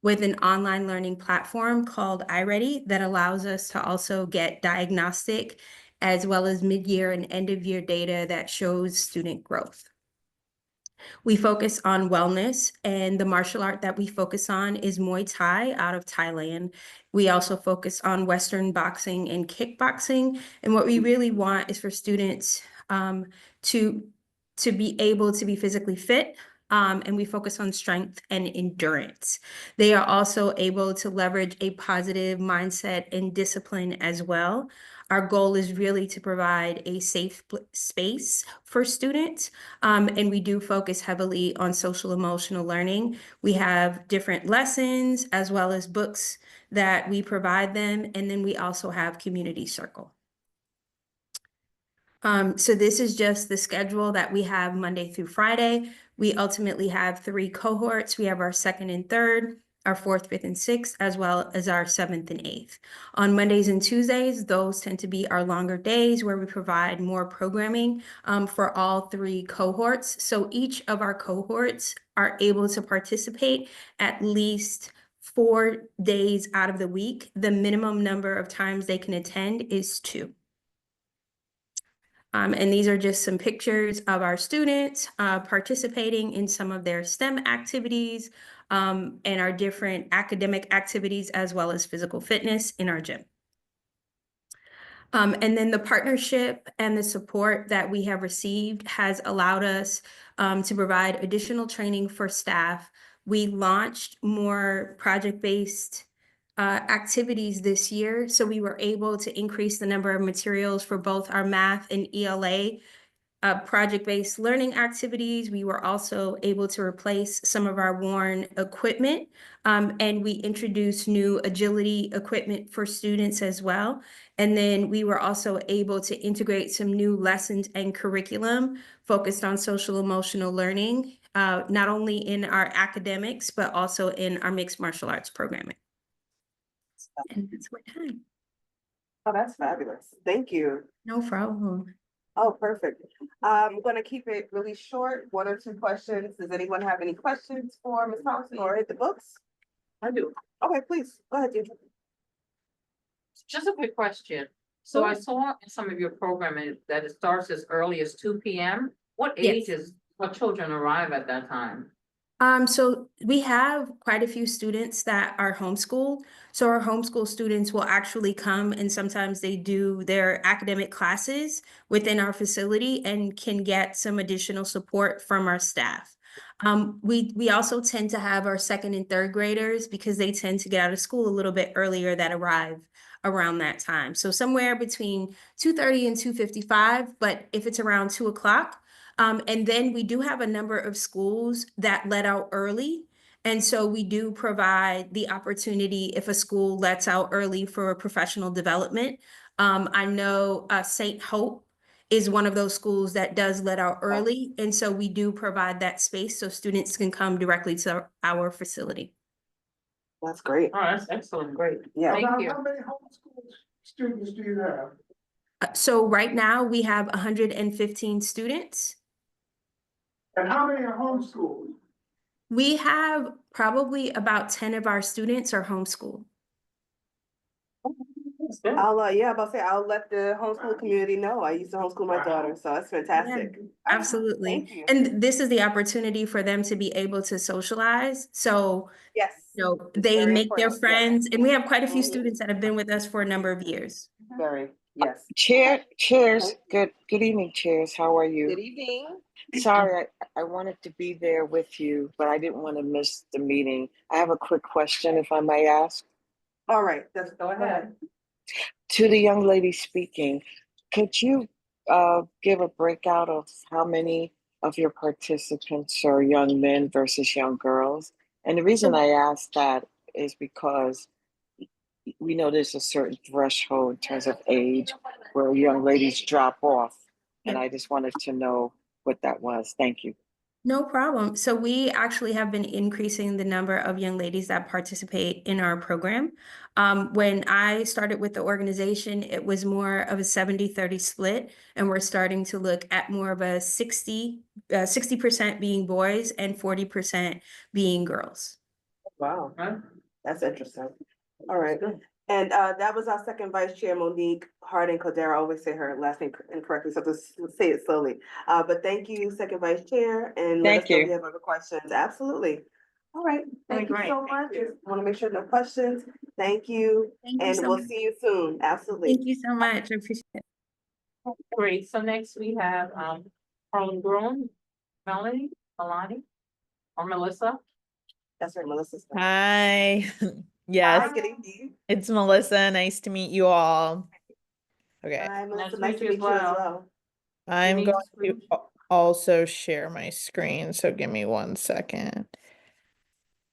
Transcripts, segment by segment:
with an online learning platform called iReady that allows us to also get diagnostic as well as mid-year and end-of-year data that shows student growth. We focus on wellness, and the martial art that we focus on is Muay Thai out of Thailand. We also focus on Western boxing and kickboxing. And what we really want is for students to be able to be physically fit. And we focus on strength and endurance. They are also able to leverage a positive mindset and discipline as well. Our goal is really to provide a safe space for students, and we do focus heavily on social emotional learning. We have different lessons as well as books that we provide them, and then we also have community circle. So this is just the schedule that we have Monday through Friday. We ultimately have 3 cohorts. We have our 2nd and 3rd, our 4th, 5th, and 6th, as well as our 7th and 8th. On Mondays and Tuesdays, those tend to be our longer days where we provide more programming for all 3 cohorts. So each of our cohorts are able to participate at least 4 days out of the week. The minimum number of times they can attend is 2. And these are just some pictures of our students participating in some of their STEM activities and our different academic activities as well as physical fitness in our gym. And then the partnership and the support that we have received has allowed us to provide additional training for staff. We launched more project-based activities this year, so we were able to increase the number of materials for both our math and ELA project-based learning activities. We were also able to replace some of our worn equipment, and we introduced new agility equipment for students as well. And then we were also able to integrate some new lessons and curriculum focused on social emotional learning, not only in our academics, but also in our mixed martial arts programming. And that's my time. Oh, that's fabulous. Thank you. No problem. Oh, perfect. I'm going to keep it really short, 1 or 2 questions. Does anyone have any questions for Ms. Thompson or hit the books? I do. Okay, please, go ahead, Deidre. Just a quick question. So I saw in some of your programming that it starts as early as 2 p.m. What ages, what children arrive at that time? So we have quite a few students that are homeschooled. So our homeschool students will actually come and sometimes they do their academic classes within our facility and can get some additional support from our staff. We also tend to have our 2nd and 3rd graders because they tend to get out of school a little bit earlier that arrive around that time. So somewhere between 2:30 and 2:55, but if it's around 2 o'clock, and then we do have a number of schools that let out early. And so we do provide the opportunity if a school lets out early for professional development. I know St. Hope is one of those schools that does let out early. And so we do provide that space so students can come directly to our facility. That's great. Oh, that's excellent. Great. Yeah. Thank you. How many homeschool students do you have? So right now we have 115 students. And how many are homeschooled? We have probably about 10 of our students are homeschooled. I'll yeah, about to say I'll let the homeschool community know. I used to homeschool my daughter, so that's fantastic. Yeah, absolutely. Thank you. And this is the opportunity for them to be able to socialize. So, Yes. you know, they Very make their important, friends, and we have quite a few Mhm. students that have been with us for a number of years. Very, yes. Chairs. Good evening, chairs. How are you? Good evening. Sorry, I wanted to be there with you, but I didn't want to miss the meeting. I have a quick question, if I may ask. All right, let's go ahead. To the young lady speaking, could you give a breakout of how many of your participants are young men versus young girls? And the reason I ask that is because we know there's a certain threshold in terms of age where young ladies drop off. And I just wanted to know what that was. Thank you. No problem. So we actually have been increasing the number of young ladies that participate in our program. When I started with the organization, it was more of a 70-30 split, and we're starting to look at more of a 60% being boys and 40% being girls. Wow, Right? that's interesting. All right. And that was our second vice chair, Monique Harding Cordero. I always say her last name incorrectly, so let's say it slowly. But thank you, second vice chair, and let Thank us know if you. you have other questions. Absolutely. All right, thank you Great. so much. Want to make sure no questions. Thank you, Thank you and so we'll much. see you soon. Absolutely. Thank you so much. I appreciate it. Great, so next we have, Harlan Grown, Melanie, or Melissa. That's right, Melissa's. Hi. Hi, Yes, good evening. it's Melissa. Nice to meet you all. Okay, Hi, Melissa. to Nice meet to you as meet you as well. well. I'm need going to to screen- also share my screen, so give me 1 second.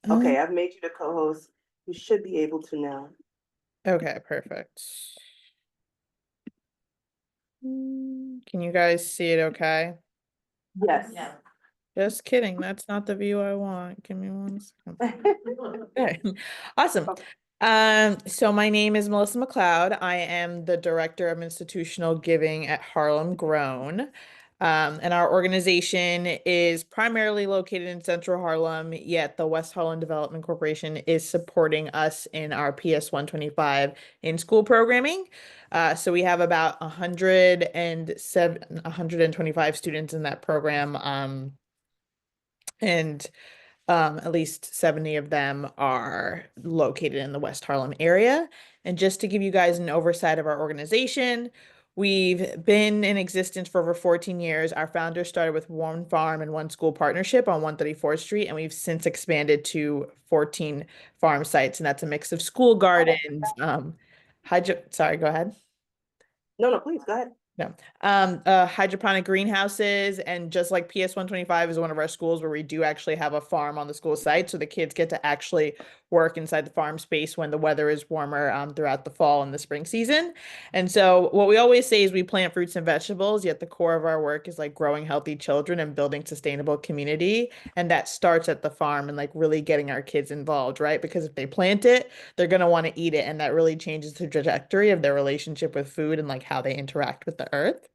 Okay, I've made you the co-host. You should be able to now. Okay, perfect. Can you guys see it okay? Yes. Yeah. Just kidding, that's not the view I want. Give me 1 second. Okay, awesome. Okay. So my name is Melissa McLeod. I am the Director of Institutional Giving at Harlem Grown. And our organization is primarily located in Central Harlem, yet the West Harlem Development Corporation is supporting us in our PS 125 in-school programming. So we have about 125 students in that program. And at least 70 of them are located in the West Harlem area. And just to give you guys an oversight of our organization, we've been in existence for over 14 years. Our founders started with one farm and one school partnership on 134th Street, and we've since expanded to 14 farm sites, and that's a mix of school gardens. Sorry, go ahead. No, please, go ahead. No. Hydroponic greenhouses, and just like PS 125 is one of our schools where we do actually have a farm on the school site, so the kids get to actually work inside the farm space when the weather is warmer throughout the fall and the spring season. And so what we always say is we plant fruits and vegetables, yet the core of our work is like growing healthy children and building sustainable community. And that starts at the farm and like really getting our kids involved, right? Because if they plant it, they're going to want to eat it, and that really changes the trajectory of their relationship with food and like how they interact with the earth.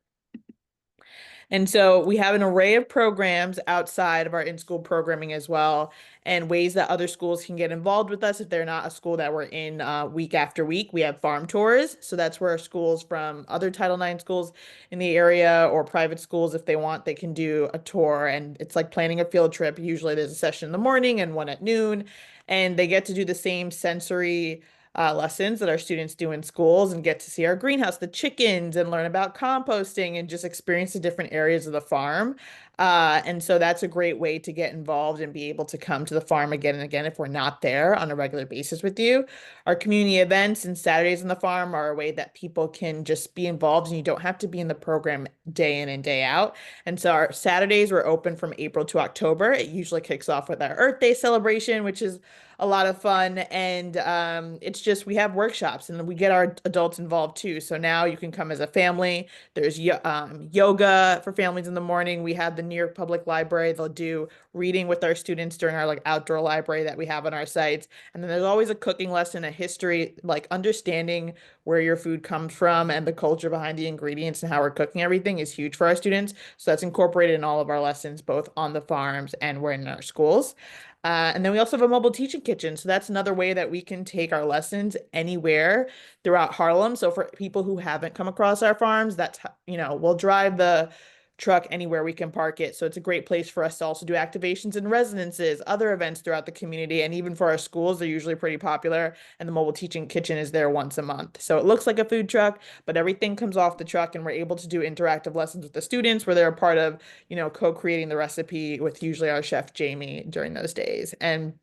And so we have an array of programs outside of our in-school programming as well, and ways that other schools can get involved with us if they're not a school that we're in week after week. We have farm tours. So that's where schools from other Title IX schools in the area or private schools, if they want, they can do a tour. And it's like planning a field trip. Usually there's a session in the morning and one at noon, and they get to do the same sensory lessons that our students do in schools and get to see our greenhouse, the chickens, and learn about composting and just experience the different areas of the farm. And so that's a great way to get involved and be able to come to the farm again and again if we're not there on a regular basis with you. Our community events and Saturdays on the farm are a way that people can just be involved, and you don't have to be in the program day in and day out. And so our Saturdays were open from April to October. It usually kicks off with our Earth Day celebration, which is a lot of fun. And it's just, we have workshops and we get our adults involved too. So now you can come as a family. There's yoga for families in the morning. We have the New York Public Library. They'll do reading with our students during our like outdoor library that we have on our sites. And then there's always a cooking lesson, a history, like understanding where your food comes from and the culture behind the ingredients and how we're cooking everything is huge for our students. So that's incorporated in all of our lessons, both on the farms and we're in our schools. And then we also have a mobile teaching kitchen. So that's another way that we can take our lessons anywhere throughout Harlem. So for people who haven't come across our farms, that's, we'll drive the truck anywhere we can park it. So it's a great place for us to also do activations in residences, other events throughout the community. And even for our schools, they're usually pretty popular. And the mobile teaching kitchen is there once a month. So it looks like a food truck, but everything comes off the truck, and we're able to do interactive lessons with the students where they're a part of, co-creating the recipe with usually our chef Jamie during those days. And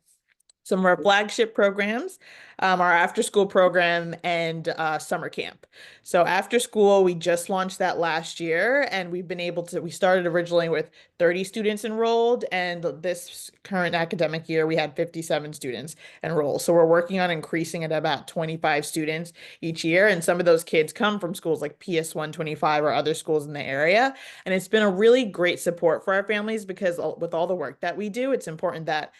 Some of our flagship programs, our after school program and summer camp. So after school, we just launched that last year, and we've been able to, we started originally with 30 students enrolled, and this current academic year, we had 57 students enrolled. So we're working on increasing it about 25 students each year. And some of those kids come from schools like PS 125 or other schools in the area. And it's been a really great support for our families because with all the work that we do, it's important that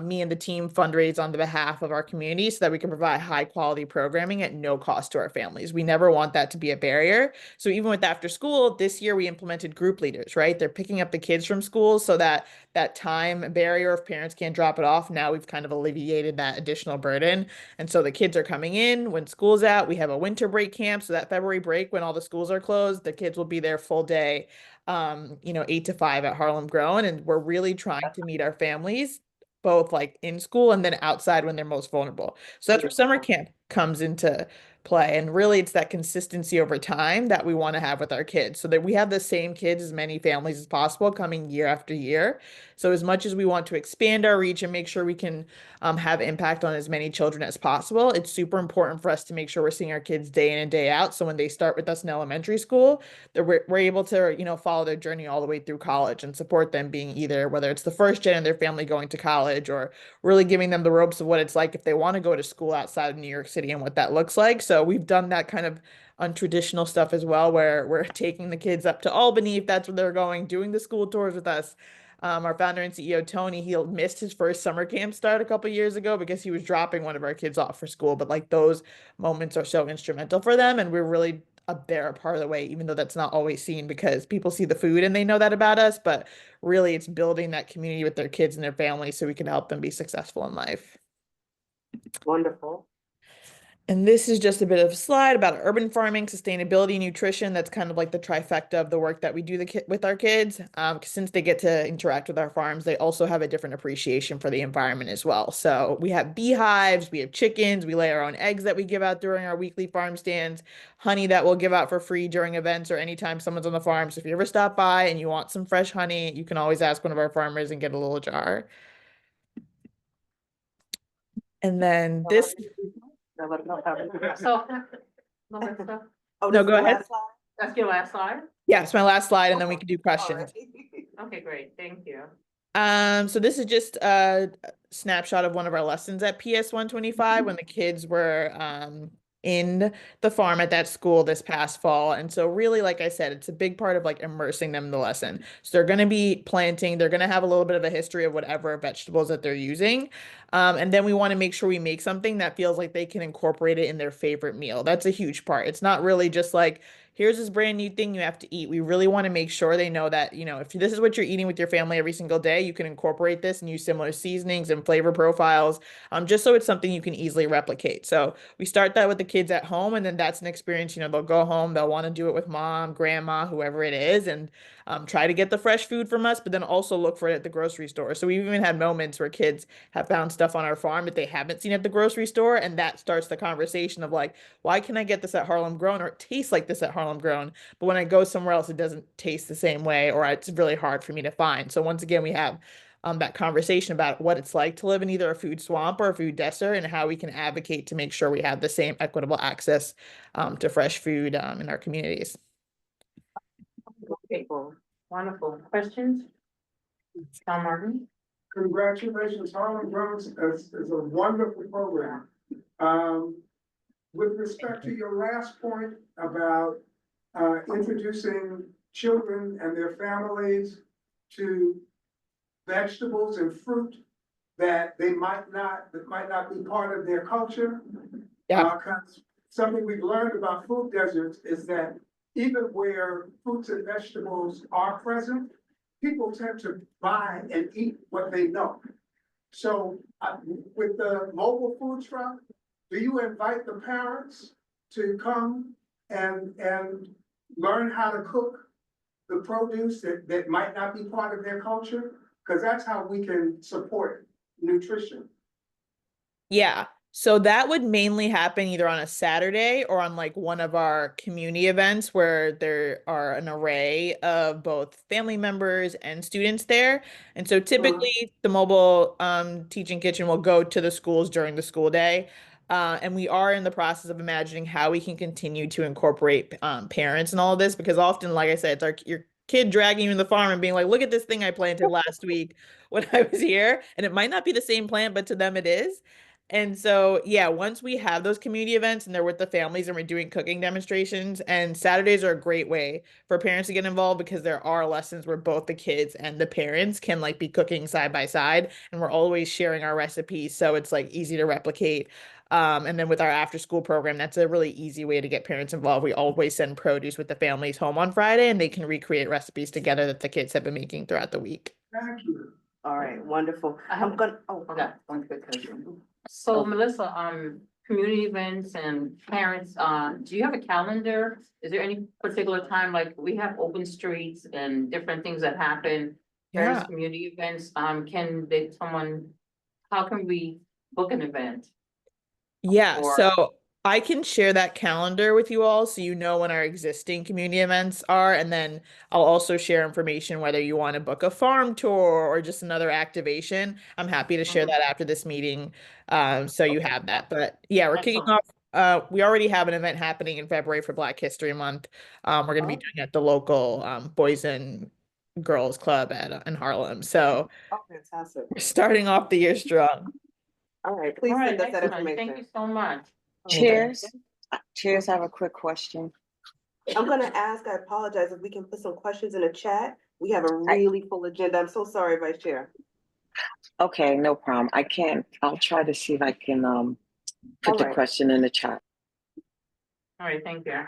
me and the team fundraise on the behalf of our community so that we can provide high quality programming at no cost to our families. We never want that to be a barrier. So even with after school, this year we implemented group leaders, right? They're picking up the kids from school so that that time barrier, if parents can't drop it off, now we've kind of alleviated that additional burden. And so the kids are coming in when school's out. We have a winter break camp. So that February break, when all the schools are closed, the kids will be there full day, 8 to 5 at Harlem Grown. And we're really trying to meet our families both like in school and then outside when they're most vulnerable. So that's where summer camp comes into play. And really, it's that consistency over time that we want to have with our kids so that we have the same kids as many families as possible coming year after year. So as much as we want to expand our reach and make sure we can have impact on as many children as possible, it's super important for us to make sure we're seeing our kids day in and day out. So when they start with us in elementary school, that we're able to, follow their journey all the way through college and support them being either, whether it's the first gen in their family going to college or really giving them the ropes of what it's like if they want to go to school outside of New York City and what that looks like. So we've done that kind of untraditional stuff as well, where we're taking the kids up to Albany if that's where they're going, doing the school tours with us. Our founder and CEO, Tony, he missed his first summer camp start a couple years ago because he was dropping one of our kids off for school. But like those moments are so instrumental for them. And we're really up there a part of the way, even though that's not always seen because people see the food and they know that about us. But really, it's building that community with their kids and their families so we can help them be successful in life. Wonderful. And this is just a bit of a slide about urban farming, sustainability, nutrition. That's kind of like the trifecta of the work that we do with our kids. Since they get to interact with our farms, they also have a different appreciation for the environment as well. So we have beehives, we have chickens, we lay our own eggs that we give out during our weekly farm stands, honey that we'll give out for free during events or anytime someone's on the farm. So if you ever stop by and you want some fresh honey, you can always ask one of our farmers and get a little jar. And then this, So, no, Oh, No, this is go the ahead. last slide? that's your last slide? yeah, it's my last slide, and then we can do All questions. right. Okay, great, thank you. So this is just a snapshot of one of our lessons at PS 125 when the kids were in the farm at that school this past fall. And so really, like I said, it's a big part of like immersing them in the lesson. So they're going to be planting, they're going to have a little bit of a history of whatever vegetables that they're using. And then we want to make sure we make something that feels like they can incorporate it in their favorite meal. That's a huge part. It's not really just like, here's this brand new thing you have to eat. We really want to make sure they know that, if this is what you're eating with your family every single day, you can incorporate this and use similar seasonings and flavor profiles, just so it's something you can easily replicate. So we start that with the kids at home, and then that's an experience, they'll go home, they'll want to do it with mom, grandma, whoever it is, and try to get the fresh food from us, but then also look for it at the grocery store. So we've even had moments where kids have found stuff on our farm that they haven't seen at the grocery store, and that starts the conversation of like, why can I get this at Harlem Grown or it tastes like this at Harlem Grown, but when I go somewhere else, it doesn't taste the same way, or it's really hard for me to find. So once again, we have that conversation about what it's like to live in either a food swamp or a food desert and how we can advocate to make sure we have the same equitable access to fresh food in our communities. Okay, cool. Wonderful. Questions? Tom Martin? Congratulations, Harlem Drums is a wonderful program. With respect to your last point about introducing children and their families to vegetables and fruit that might not be part of their culture. Yeah. 'Cause something we've learned about food deserts is that even where fruits and vegetables are present, people tend to buy and eat what they know. So with the mobile food truck, do you invite the parents to come and learn how to cook the produce that might not be part of their culture? Because that's how we can support nutrition. Yeah. So that would mainly happen either on a Saturday or on like one of our community events where there are an array of both family members and students there. And so typically the mobile teaching kitchen will go to the schools during the school day. And we are in the process of imagining how we can continue to incorporate parents and all of this because often, like I said, it's your kid dragging you in the farm and being like, look at this thing I planted last week when I was here. And it might not be the same plant, but to them it is. And so, yeah, once we have those community events and they're with the families and we're doing cooking demonstrations, and Saturdays are a great way for parents to get involved because there are lessons where both the kids and the parents can like be cooking side by side, and we're always sharing our recipes, so it's like easy to replicate. And then with our after school program, that's a really easy way to get parents involved. We always send produce with the families home on Friday, and they can recreate recipes together that the kids have been making throughout the week. Thank you. All right, wonderful. I have- I'm gonna, Okay, one quick question. So Melissa, community events and parents, do you have a calendar? Is there any particular time, like we have open streets and different things that happen? Various Yeah. community events, how can we book an event? Yeah, Or- so I can share that calendar with you all so you know when our existing community events are, and then I'll also share information whether you want to book a farm tour or just another activation. I'm happy to share that after this meeting, so you have that. But yeah, we're kicking off. We already have an event happening in February for Black History Month. We're going to be doing it at the local Boys and Girls Club in Harlem. So oh, fantastic. we're starting off the year strong. All right, please All right, send us that excellent. information. Thank you so much. Cheers. Cheers, I have a quick question. I'm gonna ask, I apologize if we can put some questions in the chat. We have a really full agenda. I'm so sorry, Vice Chair. Okay, no problem. I'll try to see if I can put the Alright. question in the chat. All right, thank you.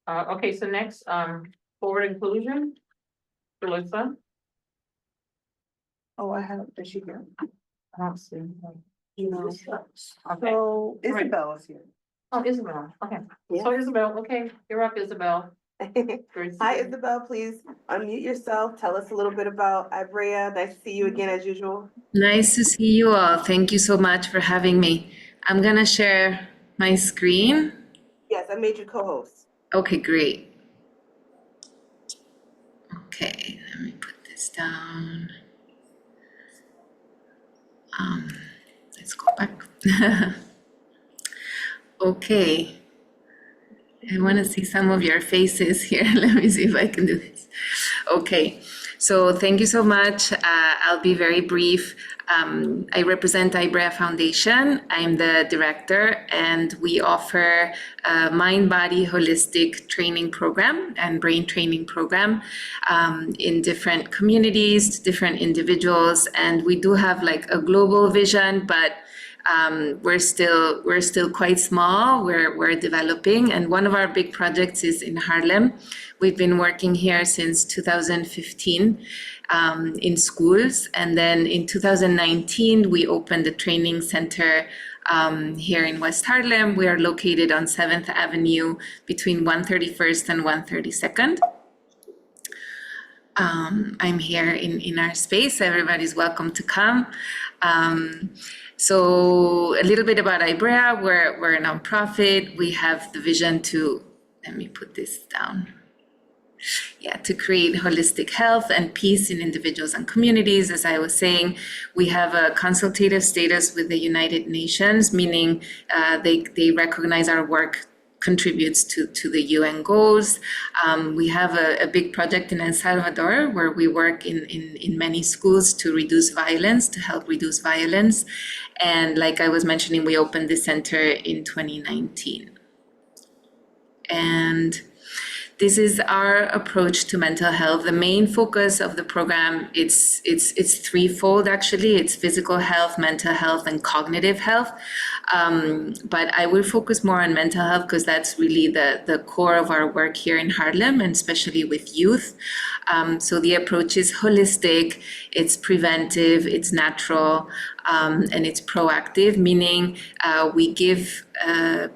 Okay, so next, forward inclusion. Melissa? Oh, I have, is she here? I don't see. No. Okay. So Right. Isabel is here. Oh, Isabel, okay. Yeah. So Isabel, okay, you're up, Isabel. Great to Hi, see you. Isabel, please unmute yourself. Tell us a little bit about Ibrea. Nice to see you again as usual. Nice to see you all. Thank you so much for having me. I'm gonna share my screen. Yes, I made you co-host. Okay, great. Okay, let me put this down. Let's go back. Okay. I want to see some of your faces here. Let me see if I can do this. Okay, so thank you so much. I'll be very brief. I represent Ibrea Foundation. I'm the director, and we offer a mind-body holistic training program and brain training program in different communities, different individuals, and we do have like a global vision, but we're still quite small. We're developing, and one of our big projects is in Harlem. We've been working here since 2015 in schools, and then in 2019 we opened a training center here in West Harlem. We are located on 7th Avenue between 131st and 132nd. I'm here in our space. Everybody's welcome to come. So a little bit about Ibrea. We're a nonprofit. We have the vision to, let me put this down. Yeah, to create holistic health and peace in individuals and communities. As I was saying, we have a consultative status with the United Nations, meaning they recognize our work contributes to the UN goals. We have a big project in El Salvador where we work in many schools to reduce violence, to help reduce violence. And like I was mentioning, we opened this center in 2019. And this is our approach to mental health. The main focus of the program, it's threefold actually. It's physical health, mental health, and cognitive health. But I will focus more on mental health because that's really the core of our work here in Harlem, and especially with youth. So the approach is holistic, it's preventive, it's natural. and it's proactive, meaning we give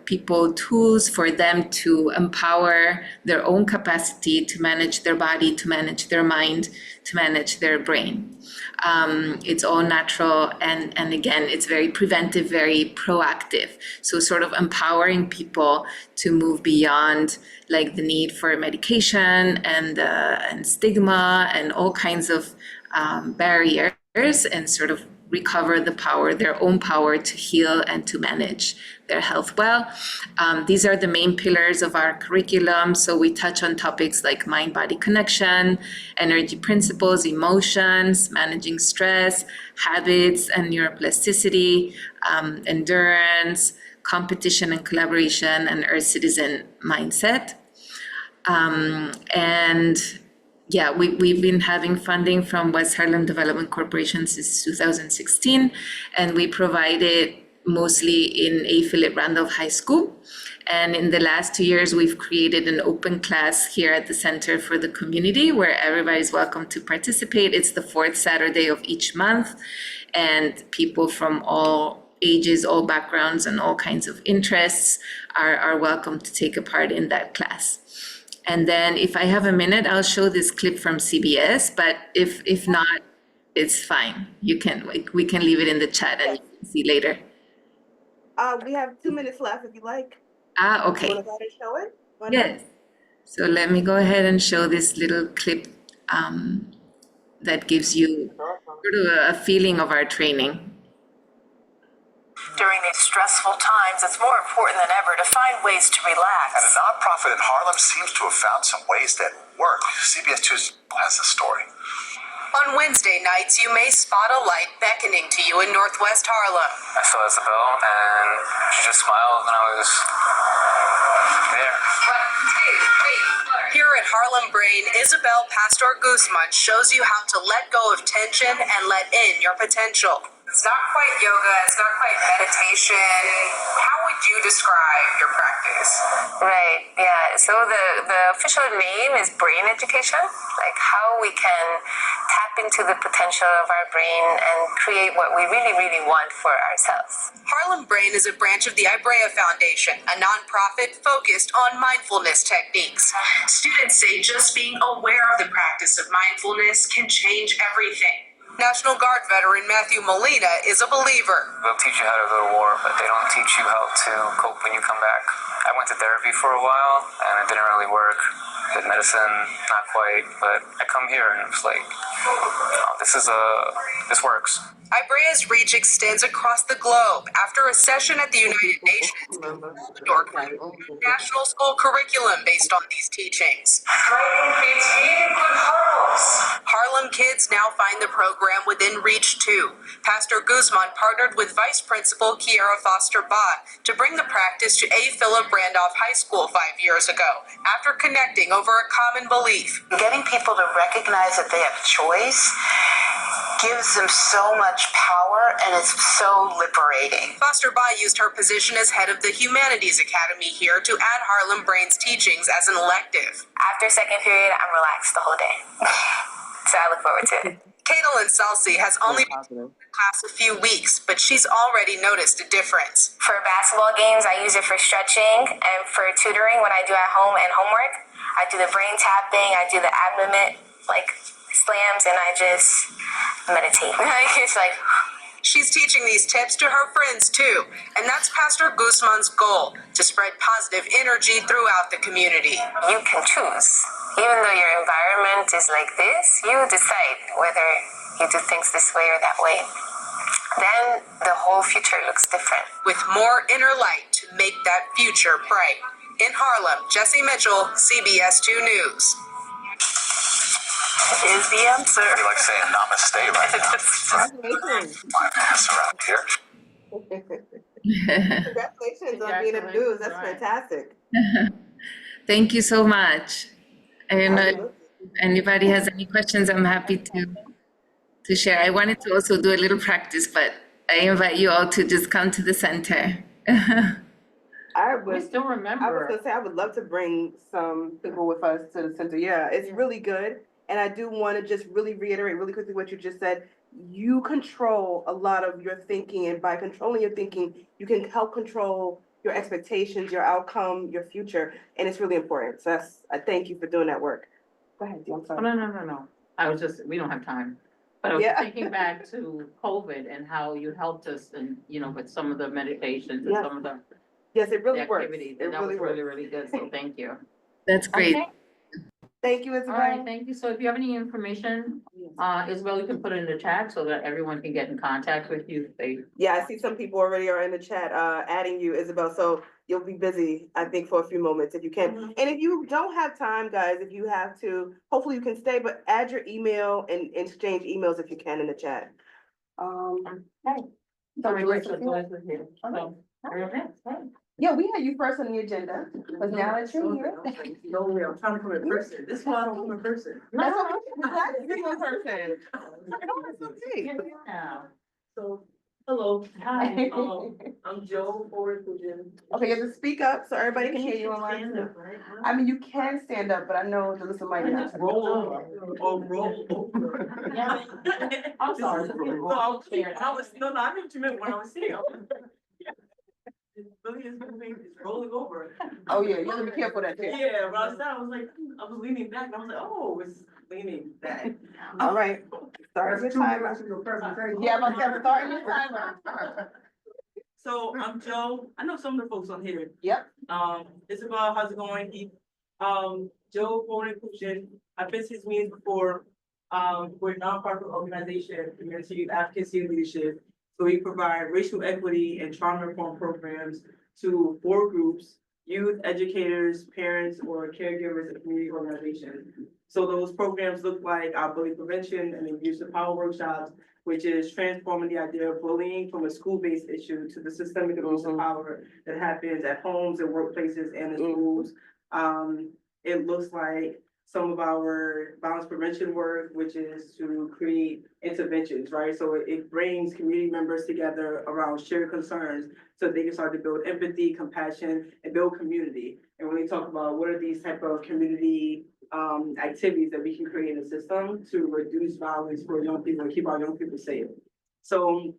people tools for them to empower their own capacity to manage their body, to manage their mind, to manage their brain. It's all natural, and again, it's very preventive, very proactive. So sort of empowering people to move beyond like the need for medication and stigma and all kinds of barriers, and sort of recover the power, their own power to heal and to manage their health well. These are the main pillars of our curriculum. So we touch on topics like mind-body connection, energy principles, emotions, managing stress, habits and neuroplasticity, endurance, competition and collaboration, and Earth citizen mindset. And yeah, we've been having funding from West Harlem Development Corporation since 2016, and we provide it mostly in A. Philip Randolph High School. And in the last 2 years, we've created an open class here at the Center for the Community where everybody's welcome to participate. It's the fourth Saturday of each month, and people from all ages, all backgrounds, and all kinds of interests are welcome to take a part in that class. And then if I have a minute, I'll show this clip from CBS, but if not, it's fine. You can, we can leave it in the chat and you can see later. We have 2 minutes left if you like. Ah, You okay. wanna go ahead and show it? Why not? Yes. So let me go ahead and show this little clip that gives you sort of a feeling of our training. During these stressful times, it's more important than ever to find ways to relax. And a nonprofit in Harlem seems to have found some ways that work. CBS 2 has the story. On Wednesday nights, you may spot a light beckoning to you in Northwest Harlem. I saw Isabel, and she just smiled, and I was there. 1, 2, 3, 4. Here at Harlem Brain, Isabel Pastor Guzman shows you how to let go of tension and let in your potential. It's not quite yoga, it's not quite meditation. How would you describe your practice? Right, yeah. So the official name is brain education, like how we can tap into the potential of our brain and create what we really, really want for ourselves. Harlem Brain is a branch of the Ibrea Foundation, a nonprofit focused on mindfulness techniques. Students say just being aware of the practice of mindfulness can change everything. National Guard veteran Matthew Molina is a believer. They'll teach you how to go to war, but they don't teach you how to cope when you come back. I went to therapy for a while, and it didn't really work. Did medicine, not quite, but I come here and it's like, oh, this works. Ibrea's reach extends across the globe. After a session at the United Nations, national school curriculum based on these teachings. Harlem kids now find the program within reach too. Pastor Guzman partnered with Vice Principal Kiara Foster-Bott to bring the practice to A. Philip Randolph High School 5 years ago, after connecting over a common belief. Getting people to recognize that they have choice gives them so much power, and it's so liberating. Foster-Bott used her position as head of the Humanities Academy here to add Harlem Brain's teachings as an elective. After second period, I'm relaxed the whole day. So I look forward to it. Caitlin Salsi has only been in the class a few weeks, but she's already noticed a difference. For basketball games, I use it for stretching, and for tutoring, when I do at home and homework, I do the brain tapping, I do the ab limit, like slams, and I just meditate. It's like... She's teaching these tips to her friends too, and that's Pastor Guzman's goal, to spread positive energy throughout the community. You can choose. Even though your environment is like this, you decide whether you do things this way or that way. Then the whole future looks different. With more inner light to make that future bright. In Harlem, Jesse Mitchell, CBS 2 News. Is the answer. I feel like saying namaste right now. Congratulations. My ass around here. Congratulations on being in the news. That's fantastic. Thank you so much. I don't know if anybody has any questions, I'm happy to share. I wanted to also do a little practice, but I invite you all to just come to the center. We still remember. I was gonna say, I would love to bring some people with us to the center. Yeah, it's really good. And I do want to just really reiterate really quickly what you just said. you control a lot of your thinking, and by controlling your thinking, you can help control your expectations, your outcome, your future, and it's really important. So I thank you for doing that work. Go ahead, Dee, I'm Oh, sorry. no. I was just, we don't have time. But I was Yeah. thinking back to COVID and how you helped us and, with some of the meditations and Yeah. some of the Yes, it really works. activities. It And that was really really, works. really good. So thank you. That's great. Okay. Thank you, All Isabel. right, thank you. So if you have any information, Isabel, you can put it in the chat so that everyone can get in contact with you. Yeah, I see some people already are in the chat, adding you, Isabel, so you'll be busy, I think, for a few moments if you can. And if you don't have time, guys, if you have to, hopefully you can stay, but add your email and exchange emails if you can in the chat. Okay. So All right, Joyce, so Joyce is here. So, you're next, right? yeah, we had you first on the agenda, but now that you're here. No way, I'm trying to come in person. This is why I don't come in person. That's okay. We're glad to see you in person. No, it's okay. Yeah. So, hello, hi, I'm Joe Forward Fujian. Okay, you have to speak up so everybody can hear you online. Stand up, right? I mean, you can stand up, but I know Jalissa might not. Just roll over, or roll over. Yeah. I'm sorry. No, I was, no, I knew what you meant when I was saying. It really is moving, it's rolling over. Oh, yeah, you have to be careful of that too. Yeah, when I was down, I was like, I was leaning back, and I was like, oh, it's leaning back. All right, start your timer. Yeah, I'm about to say, start your timer. So I'm Joe. I know some of the folks on here. Yep. Isabel, how's it going? Joe Forward Inclusion. I've been to these meetings before. We're a nonprofit organization, community youth advocacy and leadership. So we provide racial equity and trauma informed programs to 4 groups: youth, educators, parents, or caregivers in community organizations. So those programs look like our bully prevention and abuse of power workshops, which is transforming the idea of bullying from a school-based issue to the systemic abuse of power that happens at homes and workplaces and in schools. It looks like some of our violence prevention work, which is to create interventions, right? So it brings community members together around shared concerns so they can start to build empathy, compassion, and build community. And when we talk about what are these type of community activities that we can create in the system to reduce violence for young people and keep our young people safe. So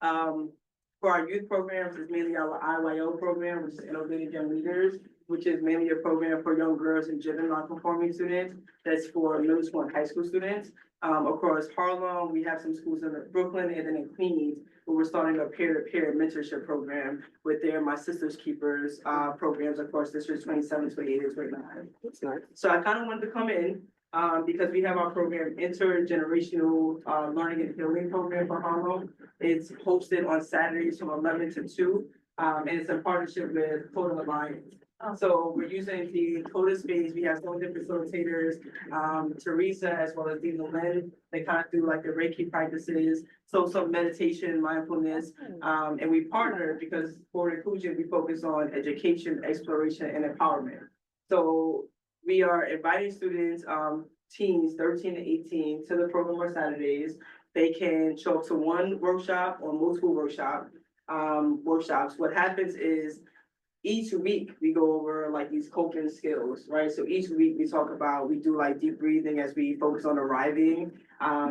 for our youth programs, it's mainly our IYO program, which is Innovative Young Leaders, which is mainly a program for young girls and gender nonconforming students. That's for middle school and high school students. Across Harlem, we have some schools in Brooklyn and then in Queens, where we're starting a peer-to-peer mentorship program with their My Sister's Keepers programs across districts 27, 28, and 29. That's nice. So I kind of wanted to come in because we have our program, Intergenerational Learning and Healing Program for Harlem. It's hosted on Saturdays from 11 to 2, and it's in partnership with Total Alliance. So we're using the Total space. We have some different facilitators, Teresa, as well as Dina Lynn. They kind of do like the Reiki practices, so some meditation, mindfulness, and we partner because for inclusion, we focus on education, exploration, and empowerment. So we are inviting students, teens 13 to 18 to the program on Saturdays. They can show up to one workshop or multiple workshops. What happens is each week we go over like these coping skills, right? So each week we do like deep breathing as we focus on arriving.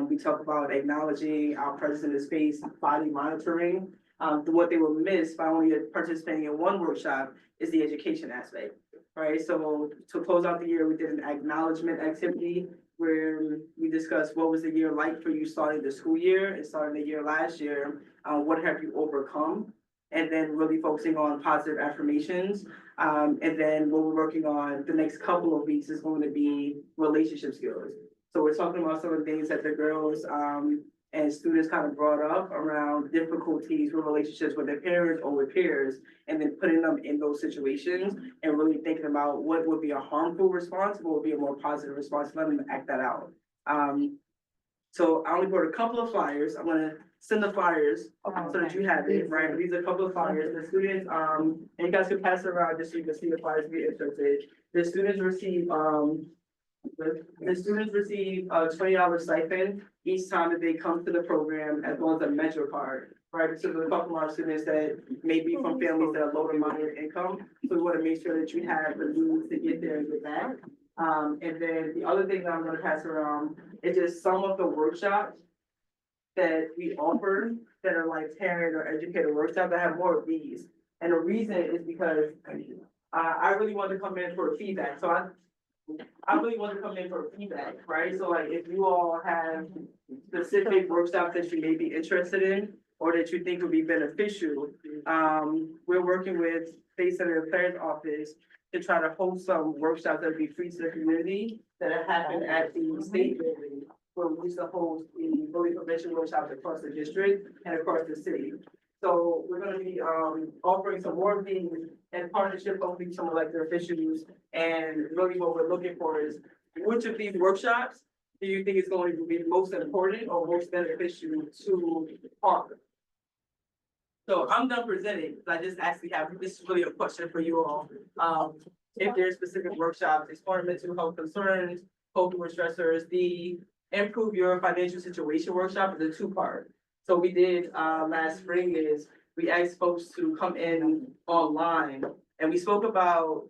We talk about acknowledging our presence in the space, body monitoring. What they will miss by only participating in one workshop is the education aspect, right? So to close out the year, we did an acknowledgement activity where we discussed what was the year like for you starting the school year and starting the year last year. What have you overcome? And then really focusing on positive affirmations. And then what we're working on the next couple of weeks is going to be relationship skills. So we're talking about some of the things that the girls and students kind of brought up around difficulties with relationships with their parents or with peers, and then putting them in those situations and really thinking about what would be a harmful response, what would be a more positive response, let them act that out. So I only brought a couple of flyers. I'm gonna send the flyers so that you have it, right? These are a couple of flyers. The students, and you guys can pass it around just so you can see the flyers if you're interested. The students receive a $20 stipend each time that they come to the program, as well as a Metro card, right? So there's a couple of our students that may be from families that are low to moderate income. So we want to make sure that you have the means to get there and get back. And then the other thing that I'm gonna pass around is just some of the workshops that we offer that are like parent or educator workshops that have more of these. And the reason is because I really want to come in for feedback, so I really want to come in for feedback, right? So like if you all have specific workshops that you may be interested in or that you think would be beneficial, we're working with State Senator Claire's office to try to host some workshops that would be free to the community that have happened at the state building, where we used to host the bully prevention workshops across the district and across the city. So we're gonna be offering some more of these in partnership with some elected officials. And really what we're looking for is which of these workshops do you think is going to be most important or most beneficial to Harvard? So I'm done presenting. I just actually have, this is really a question for you all. If there's specific workshops, exploring mental health concerns, coping with stressors, the improve your financial situation workshop is a two-part. So we did last spring is we asked folks to come in online and we spoke about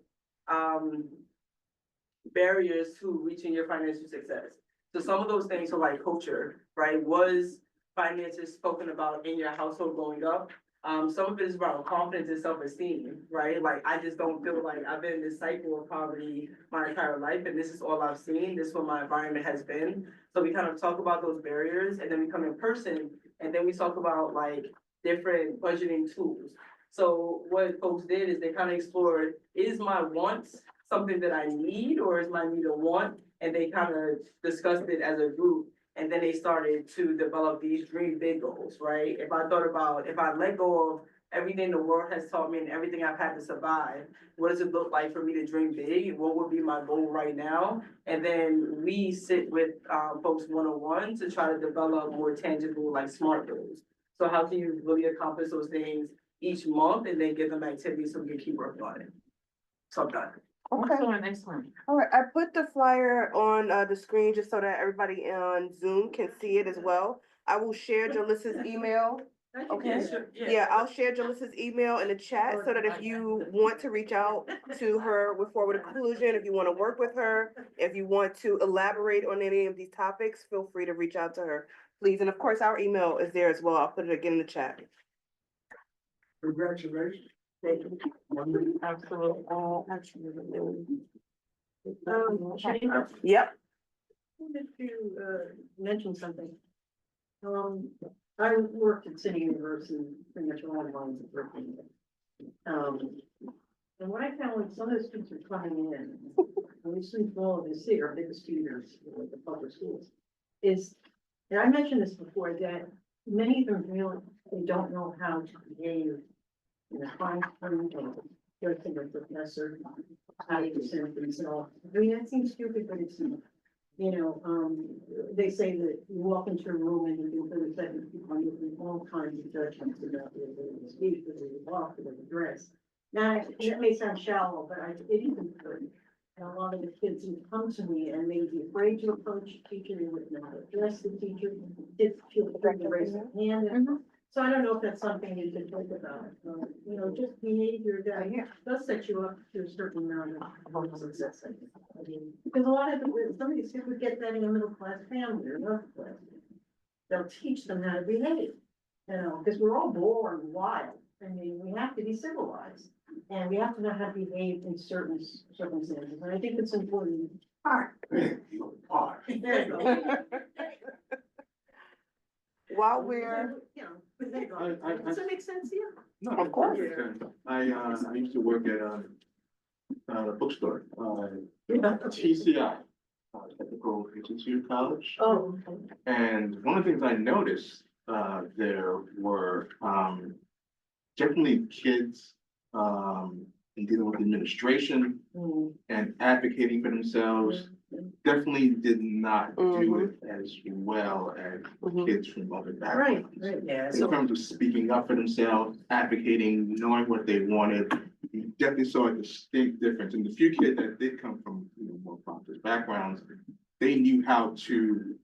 barriers to reaching your financial success. So some of those things are like culture, right? Was finances spoken about in your household growing up? Some of it is about confidence and self-esteem, right? Like, I just don't feel like I've been in this cycle of poverty my entire life, and this is all I've seen. This is what my environment has been. So we kind of talk about those barriers, and then we come in person, and then we talk about like different budgeting tools. So what folks did is they kind of explored, is my wants something that I need, or is my need a want? And they kind of discussed it as a group. And then they started to develop these dream big goals, right? If I thought about, if I let go of everything the world has taught me and everything I've had to survive, what does it look like for me to dream big? What would be my goal right now? And then we sit with folks one-on-one to try to develop more tangible, like SMART goals. So how can you really accomplish those things each month and then give them activities so we can keep working on it? So I'm done. Excellent. All right, I put the flyer on the screen just so that everybody on Zoom can see it as well. I will share Jalissa's email. Okay. Yeah, I'll share Jalissa's email in the chat so that if you want to reach out to her with forward inclusion, if you want to work with her, if you want to elaborate on any of these topics, feel free to reach out to her, please. And of course, our email is there as well. I'll put it again in the chat. Congratulations. Absolutely. Yep. Wanted to mention something. I worked at City University pretty much all my lines of working. And what I found when some of the students are coming in, and we see all of this here, our biggest students with the public schools, is, and I mentioned this before, that many of them really, they don't know how to behave in a classroom or go to the professor, how to present themselves. I mean, that seems stupid, but it's not. You know, they say that you walk into a room and you can put a second people making all kinds of judgments about their ability to speak, their ability to walk, their dress. Now, that may sound shallow, but it is important. And a lot of the kids who come to me and may be afraid to approach a teacher, they wouldn't know how to address the teacher, did feel free to raise their hand. So I don't know if that's something you should think about, you know, just behavior that does set you up to a certain amount of success. I mean, because a lot of some of these kids would get that in a middle class family or upper class. They'll teach them how to behave, you know, because we're all born wild. I mean, we have to be civilized and we have to know how to behave in certain circumstances. And I think it's important. There you go. While we're, You know, does that make sense to you? No, Of course. I used to work at a bookstore, TCI, Technical Institute College. Oh. And one of the things I noticed, there were, definitely kids, in dealing with administration and advocating for themselves, definitely did not do it as well as kids from other backgrounds. Right, yeah. In terms of speaking up for themselves, advocating, knowing what they wanted, you definitely saw a distinct difference. And the few kids that did come from, you know, more prosperous backgrounds, they knew how to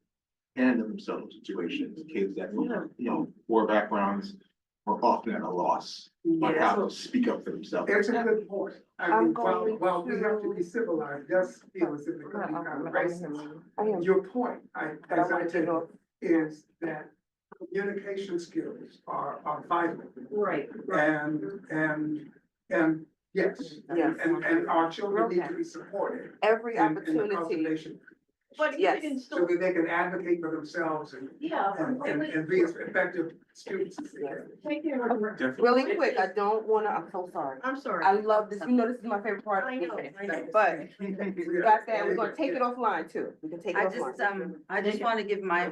handle themselves in situations. Kids that from, you know, poor backgrounds were often at a loss on how to speak up for themselves. That's a good point. I mean, while we have to be civilized, just feel as if it could be kind of racist. Your point, as I take it, is that communication skills are vital. Right. And yes, Yes. and our children need to be supported Every in the opportunity. cultivation. But Yes. you can So still, that they can advocate for themselves yeah. and be as effective students as they can. Take care of it. Definitely. Really quick, I don't wanna, I'm so sorry. I'm sorry. I love this, you know, this is my favorite part. I know, I know. But you guys said we're gonna take it offline too. We can take it I offline. just want to give my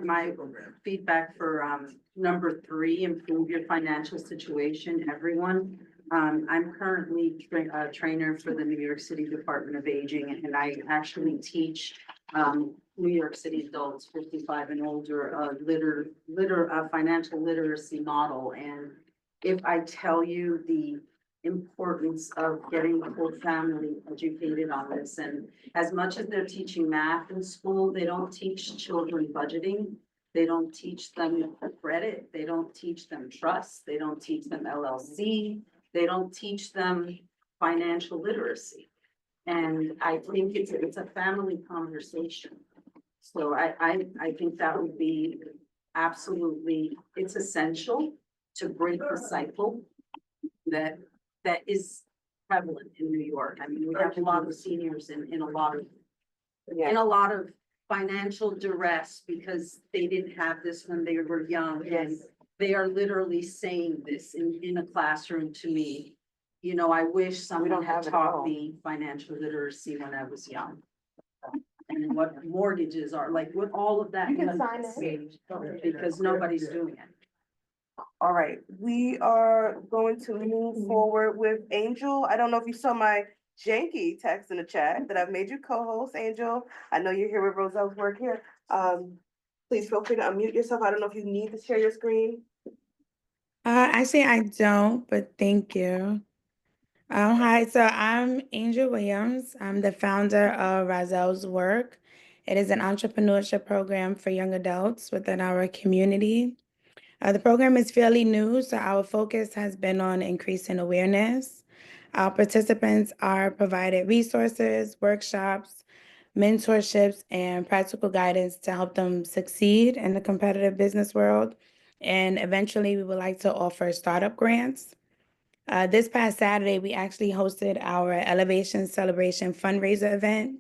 feedback for, number 3, improve your financial situation, everyone. I'm currently a trainer for the New York City Department of Aging, and I actually teach, New York City adults 55 and older, financial literacy model. And if I tell you the importance of getting the whole family educated on this, and as much as they're teaching math in school, they don't teach children budgeting. They don't teach them credit. They don't teach them trust. They don't teach them LLC. They don't teach them financial literacy. And I think it's a family conversation. So I think that would be absolutely, it's essential to break the cycle that is prevalent in New York. I mean, we have a lot of seniors in a lot of financial duress because they didn't have this when they were young. And they are literally saying this in a classroom to me. You know, I wish someone had taught me financial literacy when I was young. And what mortgages are, like what all of that. You can sign it. Because nobody's doing it. All right, we are going to move forward with Angel. I don't know if you saw my janky text in the chat that I've made you co-host, Angel. I know you're here with Roselle's work here. Please feel free to unmute yourself. I don't know if you need to share your screen. Actually, I don't, but thank you. Hi, so I'm Angel Williams. I'm the founder of Roselle's Work. It is an entrepreneurship program for young adults within our community. The program is fairly new, so our focus has been on increasing awareness. Our participants are provided resources, workshops, mentorships, and practical guidance to help them succeed in the competitive business world. And eventually, we would like to offer startup grants. This past Saturday, we actually hosted our Elevation Celebration fundraiser event,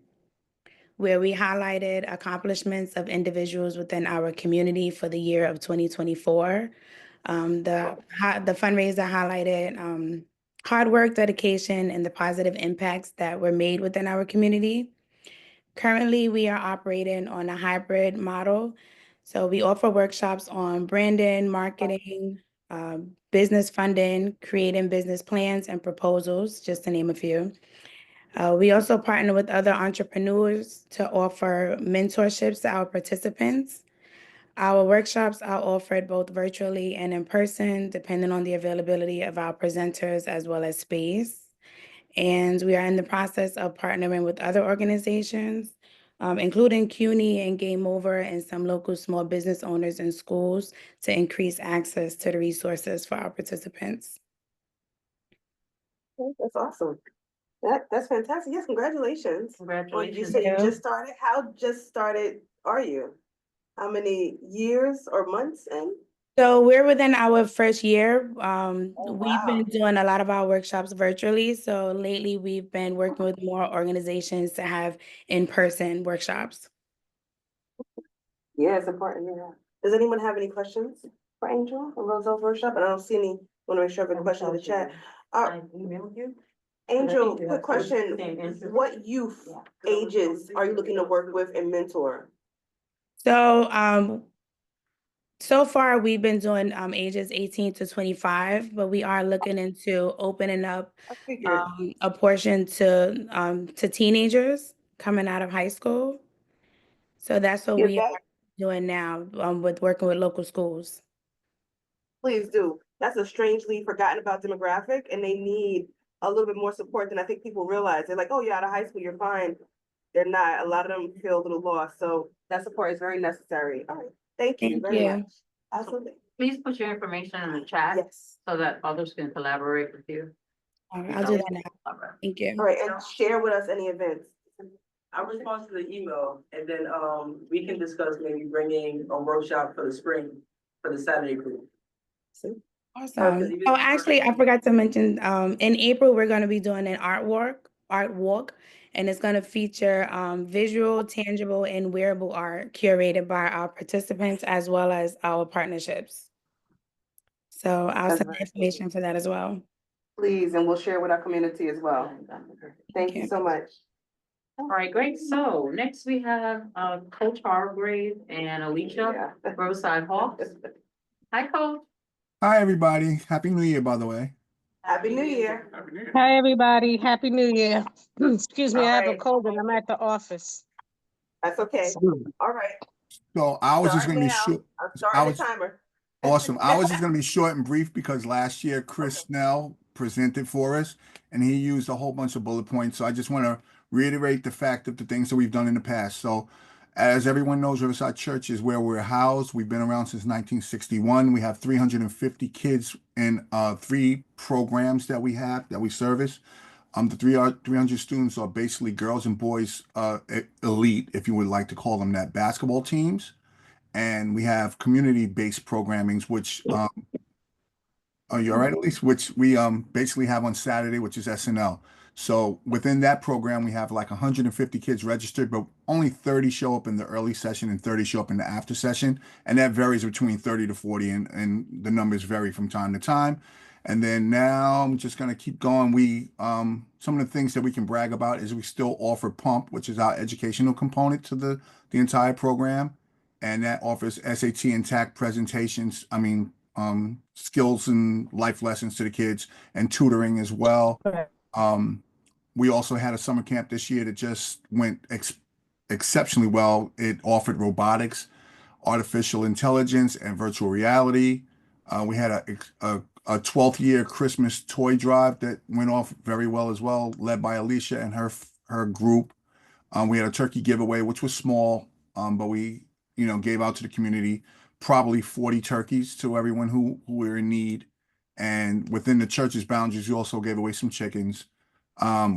where we highlighted accomplishments of individuals within our community for the year of 2024. The fundraiser highlighted hard work, dedication, and the positive impacts that were made within our community. Currently, we are operating on a hybrid model. So we offer workshops on branding, marketing, business funding, creating business plans and proposals, just to name a few. We also partner with other entrepreneurs to offer mentorships to our participants. Our workshops are offered both virtually and in person, depending on the availability of our presenters as well as space. And we are in the process of partnering with other organizations, including CUNY and Game Over and some local small business owners and schools to increase access to the resources for our participants. That's awesome. That's fantastic. Yes, congratulations. Congratulations. You say you just started. How just started are you? How many years or months in? So we're within our first year. Oh, We've been wow. doing a lot of our workshops virtually. So lately we've been working with more organizations to have in-person workshops. Yeah, it's important. Yeah. Does anyone have any questions for Angel or Roselle's workshop? I don't see any. Want to make sure I have a question in the chat. I emailed you. Angel, you quick have question. same interest. What youth ages are you looking to work with and mentor? So so far we've been doing ages 18 to 25, but we are looking into opening up a portion to teenagers coming out of high school. So that's what we are doing now with working with local schools. Please do. That's a strangely forgotten about demographic, and they need a little bit more support than I think people realize. They're like, oh, you're out of high school, you're fine. They're not. A lot of them feel a little lost. So that support is very necessary. All right. Thank you very much. Absolutely. Please put your information in the chat. Yes. So that others can collaborate with you. All right, I'll do that now. Thank you. All right, and share with us any events. I'll respond to the email and then, we can discuss maybe bringing a workshop for the spring. for the Saturday group. Awesome. Oh, actually, I forgot to mention, in April, we're gonna be doing an art walk, and it's gonna feature visual, tangible, and wearable art curated by our participants as well as our partnerships. So I'll That's send the very information for that as well. Please, and we'll share with our community as well. Thank you so much. All right, great. So next we have Coach Hargrave and Alicia Riverside Hawks. Hi, Coach. Hi, everybody. Happy New Year, by the way. Happy New Year. Happy New Year. Hi, everybody. Happy New Year. Excuse me, All I have a right. cold and I'm at the office. That's okay. All right. So I was just Start going to be now. short. I'm I starting the was timer. awesome. I was just going to be short and brief because last year Chris Snell presented for us and he used a whole bunch of bullet points. So I just want to reiterate the fact of the things that we've done in the past. So as everyone knows, Riverside Church is where we're housed. We've been around since 1961. We have 350 kids in 3 programs that we have that we service. The 300 students are basically girls and boys elite, if you would like to call them that, basketball teams. And we have community-based programmings, which are you all right, Elise? Which we basically have on Saturday, which is SNL. So within that program, we have like 150 kids registered, but only 30 show up in the early session and 30 show up in the after session. And that varies between 30 to 40, and the numbers vary from time to time. And then now I'm just gonna keep going. We some of the things that we can brag about is we still offer Pump, which is our educational component to the entire program. And that offers SAT and TAC presentations. I mean, skills and life lessons to the kids and tutoring as well. We also had a summer camp this year that just went exceptionally well. It offered robotics, artificial intelligence, and virtual reality. We had a 12th year Christmas toy drive that went off very well as well, led by Alicia and her group. We had a turkey giveaway, which was small, but we gave out to the community probably 40 turkeys to everyone who were in need. And within the church's boundaries, we also gave away some chickens.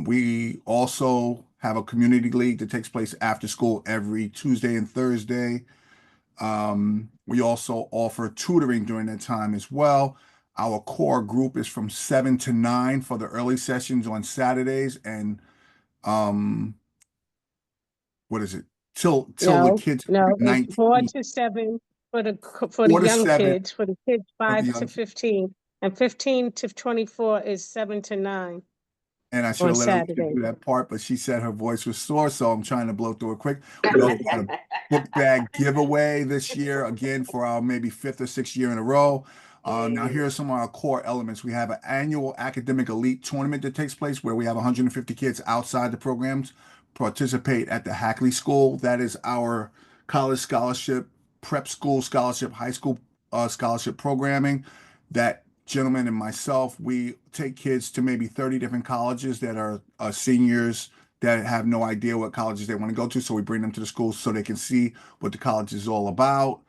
We also have a community league that takes place after school every Tuesday and Thursday. We also offer tutoring during that time as well. Our core group is from 7 to 9 for the early sessions on Saturdays, and what is it? Till the kids No, it's 19, 4 to 7 for the 4 to young 7 kids, for the kids for the 5 to young. 15, and 15 to 24 is 7 to 9 And I should on have let Alicia Saturday. do that part, but she said her voice was sore, so I'm trying to blow through it quick. We also had a book bag giveaway this year, again, for our maybe 5th or 6th year in a row. Now, here are some of our core elements. We have an annual academic elite tournament that takes place where we have 150 kids outside the programs participate at the Hackley School. That is our college scholarship, prep school scholarship, high school scholarship programming. That gentleman and myself, we take kids to maybe 30 different colleges that are seniors that have no idea what colleges they want to go to. So we bring them to the schools so they can see what the college is all about.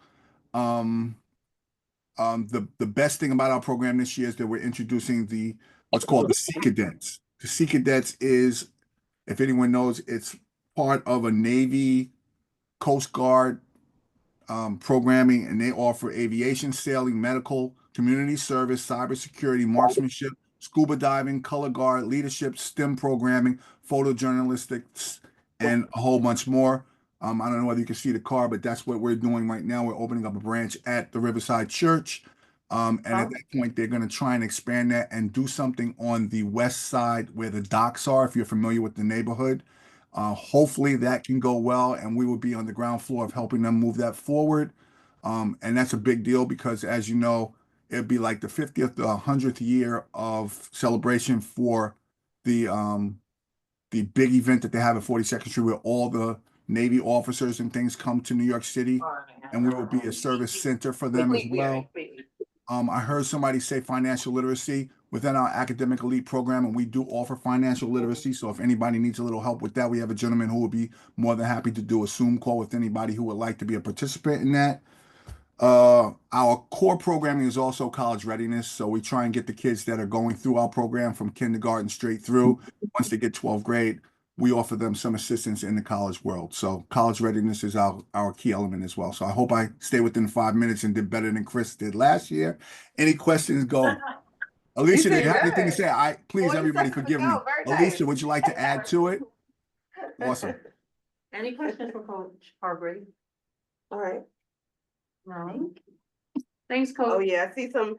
The best thing about our program this year is that we're introducing what's called the Sea Cadets. The Sea Cadets is, if anyone knows, it's part of a Navy, Coast Guard programming, and they offer aviation, sailing, medical, community service, cybersecurity, marksmanship, scuba diving, color guard, leadership, STEM programming, photojournalistics, and a whole bunch more. I don't know whether you can see the car, but that's what we're doing right now. We're opening up a branch at the Riverside Church. And at that point, they're going to try and expand that and do something on the west side where the docks are, if you're familiar with the neighborhood. Hopefully that can go well, and we will be on the ground floor of helping them move that forward. And that's a big deal because, as you know, it'd be like the 50th or 100th year of celebration for the big event that they have at 42nd Street, where all the Navy officers and things come to New York City, and we will be a service center for them as well. I heard somebody say financial literacy within our academic elite program, and we do offer financial literacy. So if anybody needs a little help with that, we have a gentleman who will be more than happy to do a Zoom call with anybody who would like to be a participant in that. Our core programming is also college readiness. So we try and get the kids that are going through our program from kindergarten straight through. Once they get 12th grade, we offer them some assistance in the college world. So college readiness is our key element as well. So I hope I stay within 5 minutes and did better than Chris did last year. Any questions, go. Alicia, do you have anything to say? Please, everybody, forgive me. Alicia, would you like to add to it? Awesome. Any questions for Coach Hargrave? All right. No. Thanks, Coach. Oh yeah, I see some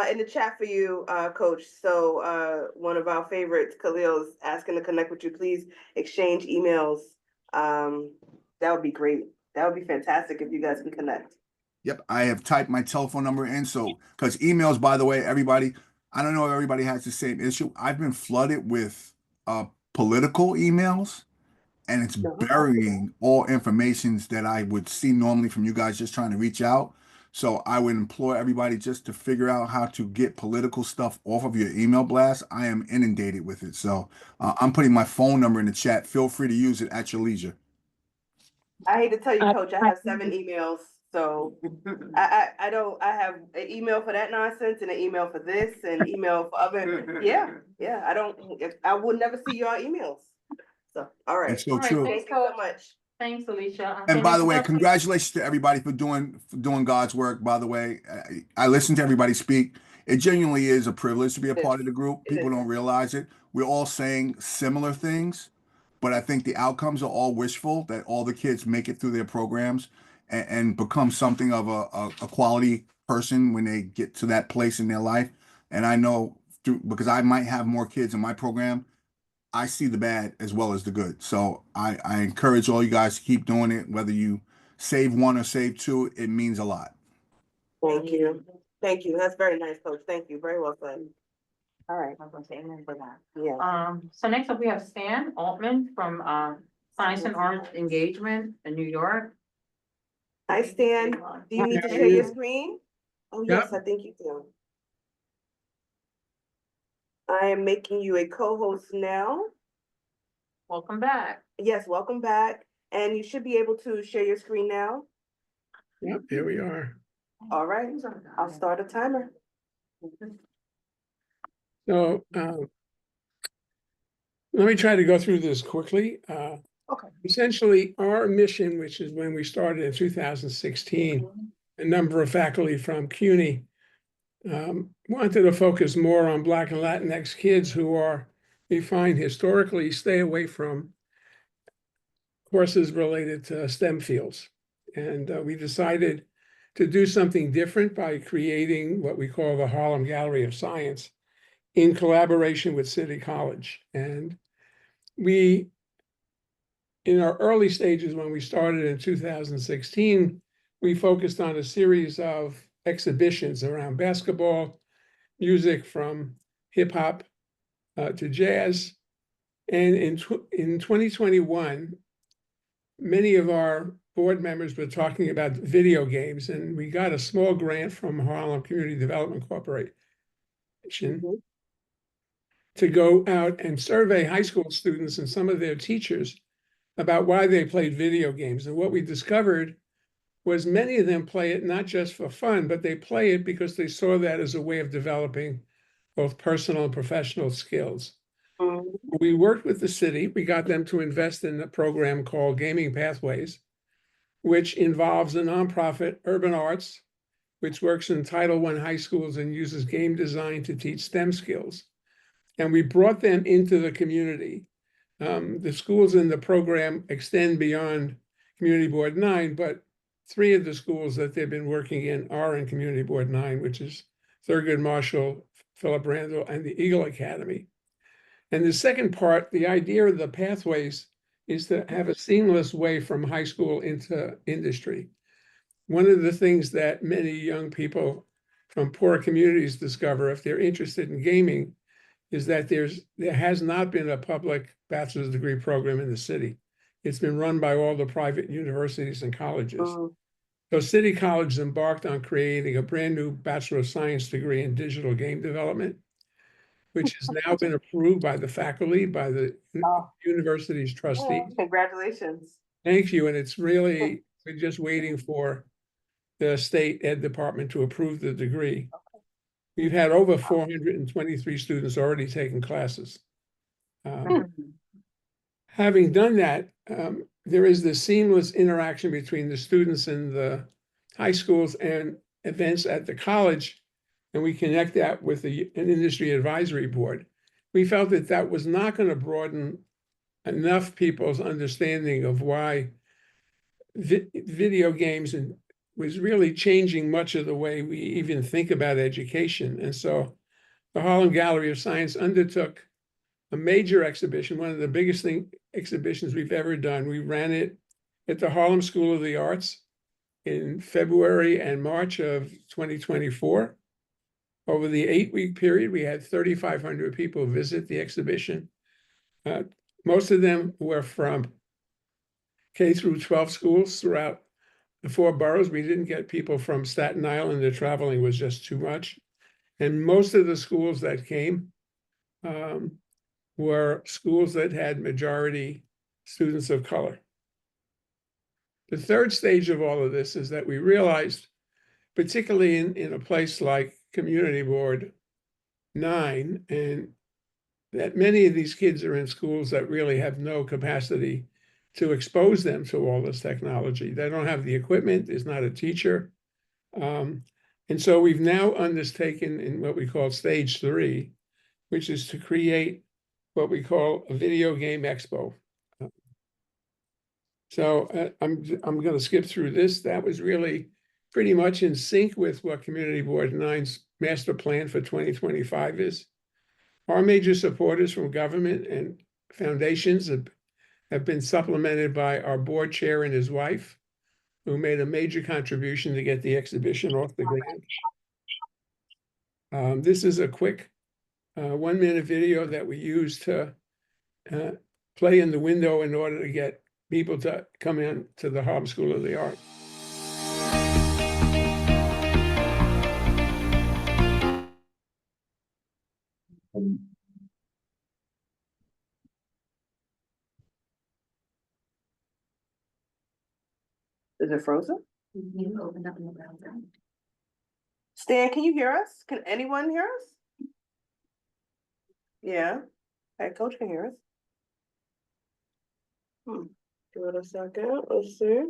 in the chat for you, Coach. So one of our favorites, Khalil's asking to connect with you. Please exchange emails. That would be great. That would be fantastic if you guys can connect. Yep, I have typed my telephone number in. So, because emails, by the way, everybody, I don't know if everybody has the same issue. I've been flooded with political emails, and it's burying all informations that I would see normally from you guys just trying to reach out. So I would implore everybody just to figure out how to get political stuff off of your email blast. I am inundated with it. So I'm putting my phone number in the chat. Feel free to use it at your leisure. I hate to tell you, Coach, I have 7 emails. So I have an email for that nonsense and an email for this and email for other. Yeah. I would never see your emails. So, all right. It's so true. Thank you so much. Thanks, Alicia. And by the way, congratulations to everybody for doing God's work. By the way, I listen to everybody speak. It genuinely is a privilege to be a part of the group. People don't realize it. We're all saying similar things, but I think the outcomes are all wishful, that all the kids make it through their programs and become something of a quality person when they get to that place in their life. And I know because I might have more kids in my program, I see the bad as well as the good. So I encourage all you guys to keep doing it. Whether you save 1 or save 2, it means a lot. Thank you. Thank you. That's very nice, Coach. Thank you. Very well said. All right. I was going to say amen for that. Yeah. So next up we have Stan Altman from Science and Arts Engagement in New York. Hi, Stan. Do you need to share your screen? Oh, yes, I think you do. I am making you a co-host now. Welcome back. Yes, welcome back. And you should be able to share your screen now. Yep, here we are. All right, I'll start a timer. So let me try to go through this quickly. Okay. Essentially, our mission, which is when we started in 2016, a number of faculty from CUNY wanted to focus more on Black and Latinx kids who are, we find historically, stay away from courses related to STEM fields. And we decided to do something different by creating what we call the Harlem Gallery of Science in collaboration with City College. And we, in our early stages when we started in 2016, we focused on a series of exhibitions around basketball, music from hip hop to jazz. And in 2021, many of our board members were talking about video games, and we got a small grant from Harlem Community Development Corporation to go out and survey high school students and some of their teachers about why they played video games. And what we discovered was many of them play it not just for fun, but they play it because they saw that as a way of developing both personal and professional skills. We worked with the city. We got them to invest in a program called Gaming Pathways, which involves a nonprofit, Urban Arts, which works in Title I high schools and uses game design to teach STEM skills. And we brought them into the community. The schools in the program extend beyond Community Board 9, but 3 of the schools that they've been working in are in Community Board 9, which is Thurgood Marshall, Philip Randall, and the Eagle Academy. And the second part, the idea of the pathways, is to have a seamless way from high school into industry. One of the things that many young people from poor communities discover if they're interested in gaming is that there has not been a public bachelor's degree program in the city. It's been run by all the private universities and colleges. So City College embarked on creating a brand new Bachelor of Science degree in digital game development, which has now been approved by the faculty, by the university's trustees. Congratulations. Thank you. And it's really, we're just waiting for the state ed department to approve the degree. We've had over 423 students already taking classes. having done that, there is this seamless interaction between the students in the high schools and events at the college, and we connect that with an industry advisory board. We felt that that was not going to broaden enough people's understanding of why video games was really changing much of the way we even think about education. And so the Harlem Gallery of Science undertook a major exhibition, one of the biggest exhibitions we've ever done. We ran it at the Harlem School of the Arts in February and March of 2024. Over the 8-week period, we had 3,500 people visit the exhibition. Most of them were from K through 12 schools throughout the 4 boroughs. We didn't get people from Staten Island. The traveling was just too much. And most of the schools that came were schools that had majority students of color. The third stage of all of this is that we realized, particularly in a place like Community Board 9, and that many of these kids are in schools that really have no capacity to expose them to all this technology. They don't have the equipment, there's not a teacher. And so we've now undertaken in what we call stage 3, which is to create what we call a video game expo. So I'm going to skip through this. That was really pretty much in sync with what Community Board 9's master plan for 2025 is. Our major supporters from government and foundations have been supplemented by our board chair and his wife, who made a major contribution to get the exhibition off the ground. This is a quick 1-minute video that we used to play in the window in order to get people to come in to the Harlem School of the Art. Is it frozen? Stan, can you hear us? Can anyone hear us? Yeah, head coach can hear us. Give it a second, let's see.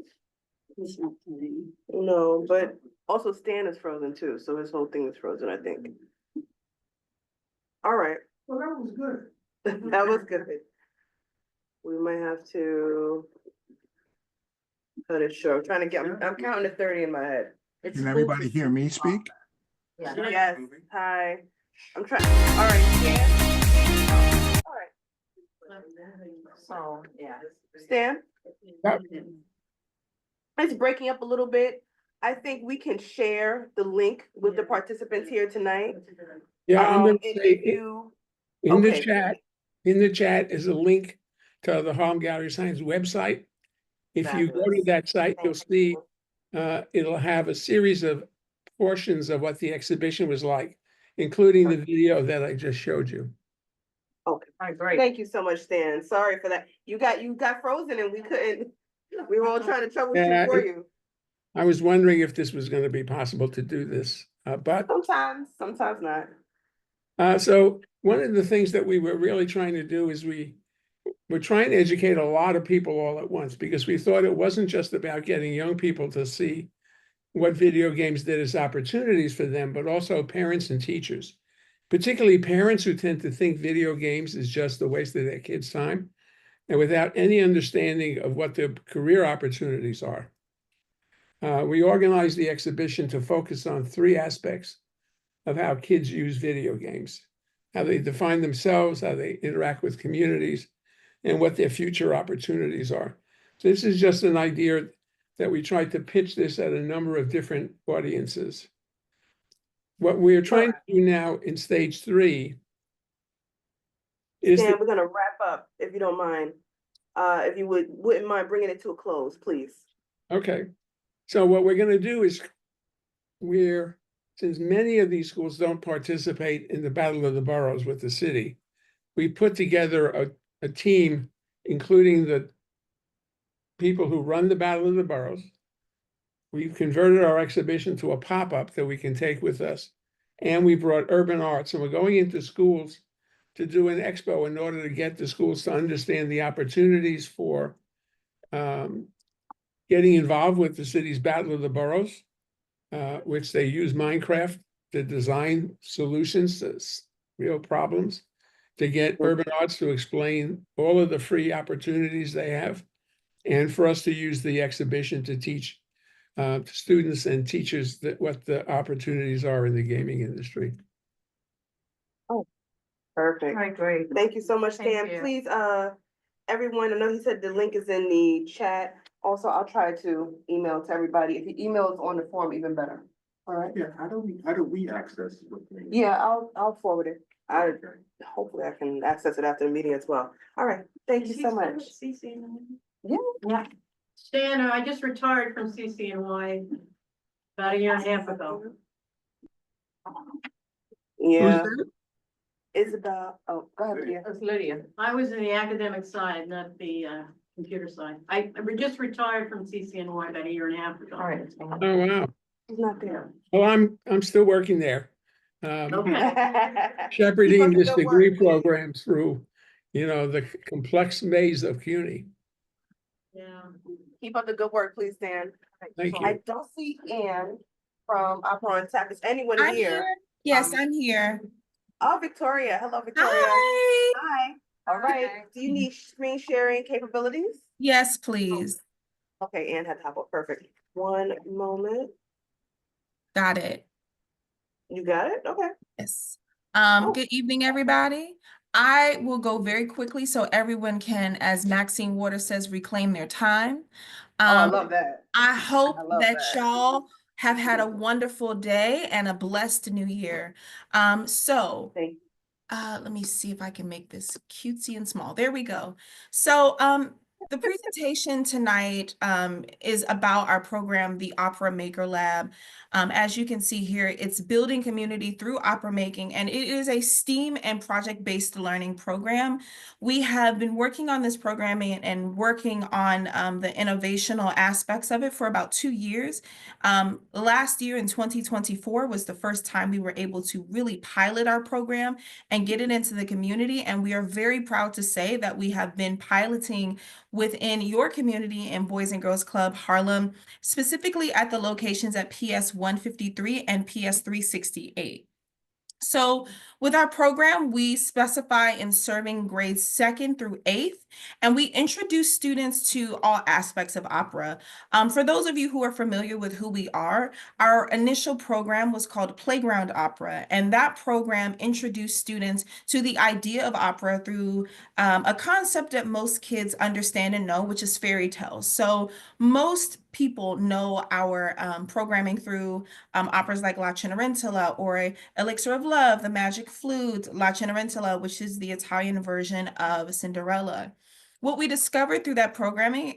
It's not playing. No, but also Stan is frozen too, so his whole thing is frozen, I think. All right. Well, that was good. That was good. We might have to cut it short. I'm trying to get, I'm counting to 30 in my head. Can everybody hear me speak? Yes, hi. I'm trying, all right, Stan. All right. So, yeah. Stan? It's breaking up a little bit. I think we can share the link with the participants here tonight. Yeah, I'm going and to say if you, in the okay. chat, in the chat is a link to the Harlem Gallery of Science website. If you go to that site, you'll see it'll have a series of portions of what the exhibition was like, including the video that I just showed you. Okay, all right, great. Thank you so much, Stan. Sorry for that. You got frozen and we couldn't, we were all trying to troubleshoot for you. I was wondering if this was going to be possible to do this, but sometimes not. So one of the things that we were really trying to do is we're trying to educate a lot of people all at once, because we thought it wasn't just about getting young people to see what video games did as opportunities for them, but also parents and teachers, particularly parents who tend to think video games is just a waste of their kids' time and without any understanding of what their career opportunities are. We organized the exhibition to focus on 3 aspects of how kids use video games: how they define themselves, how they interact with communities, and what their future opportunities are. So this is just an idea that we tried to pitch this at a number of different audiences. What we're trying to do now in stage 3 is Stan, we're gonna wrap up, if you don't mind. If you wouldn't mind bringing it to a close, please. okay. So what we're going to do is since many of these schools don't participate in the Battle of the Boroughs with the city, we put together a team, including the people who run the Battle of the Boroughs. We've converted our exhibition to a pop-up that we can take with us. And we brought urban arts, and we're going into schools to do an expo in order to get the schools to understand the opportunities for getting involved with the city's Battle of the Boroughs, which they use Minecraft to design solutions to real problems, to get urban arts to explain all of the free opportunities they have, and for us to use the exhibition to teach students and teachers that what the opportunities are in the gaming industry. Oh, perfect. All right, great. Thank you so much, Thank Stan. you. Please, everyone, I know he said the link is in the chat. Also, I'll try to email to everybody. If you email is on the form, even better. All right. Yeah, how do we access it? Yeah, I'll forward it. Hopefully I can access it after the meeting as well. All right. Thank you so much. Yeah. Yeah. Stan, I just retired from CCNY about a year and a half ago. Yeah. Isabel, oh, go ahead, Lydia. That's Lydia. I was in the academic side, not the computer side. I just retired from CCNY about a year and a half ago. All right. Oh, wow. He's not there. Well, I'm still working there. Okay. Shepherding Keep up the this good degree work, please. program through, the complex maze of CUNY. Yeah. Keep up the good work, please, Stan. Thank I you. don't see Ann from Opera on Tap. Is anyone I'm here? here. Yes, Um, I'm here. Oh, Victoria. Hello, Victoria. Hi. Hi. All right. Do you need screen sharing capabilities? Yes, please. Okay, Ann had to hop up. Perfect. One moment. Got it. You got it? Okay. Yes. Oh. Good evening, everybody. I will go very quickly so everyone can, as Maxine Waters says, reclaim their time. I love that. I hope I love that that. y'all have had a wonderful day and a blessed new year. Thank you. Let me see if I can make this cutesy and small. There we go. So the presentation tonight is about our program, the Opera Maker Lab. As you can see here, it's building community through opera making, and it is a STEAM and project-based learning program. We have been working on this programming and working on the innovational aspects of it for about 2 years. Last year in 2024 was the first time we were able to really pilot our program and get it into the community. And we are very proud to say that we have been piloting within your community in Boys and Girls Club Harlem, specifically at the locations at PS 153 and PS 368. So with our program, we specify in serving grades 2nd through 8th, and we introduce students to all aspects of opera. For those of you who are familiar with who we are, our initial program was called Playground Opera, and that program introduced students to the idea of opera through a concept that most kids understand and know, which is fairy tales. So most people know our programming through operas like La Cenerentola or Elixir of Love, The Magic Flute, La Cenerentola, which is the Italian version of Cinderella. What we discovered through that programming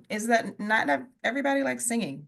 is that not everybody likes singing.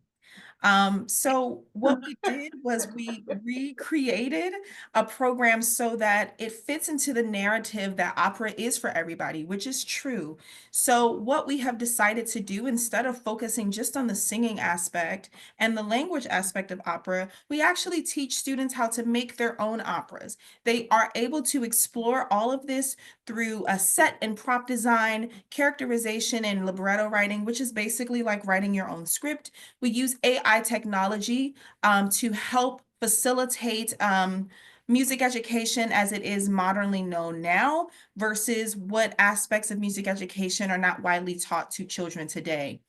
So what we did was we recreated a program so that it fits into the narrative that opera is for everybody, which is true. So what we have decided to do, instead of focusing just on the singing aspect and the language aspect of opera, we actually teach students how to make their own operas. They are able to explore all of this through a set and prop design, characterization, and libretto writing, which is basically like writing your own script. We use AI technology to help facilitate music education as it is modernly known now versus what aspects of music education are not widely taught to children today.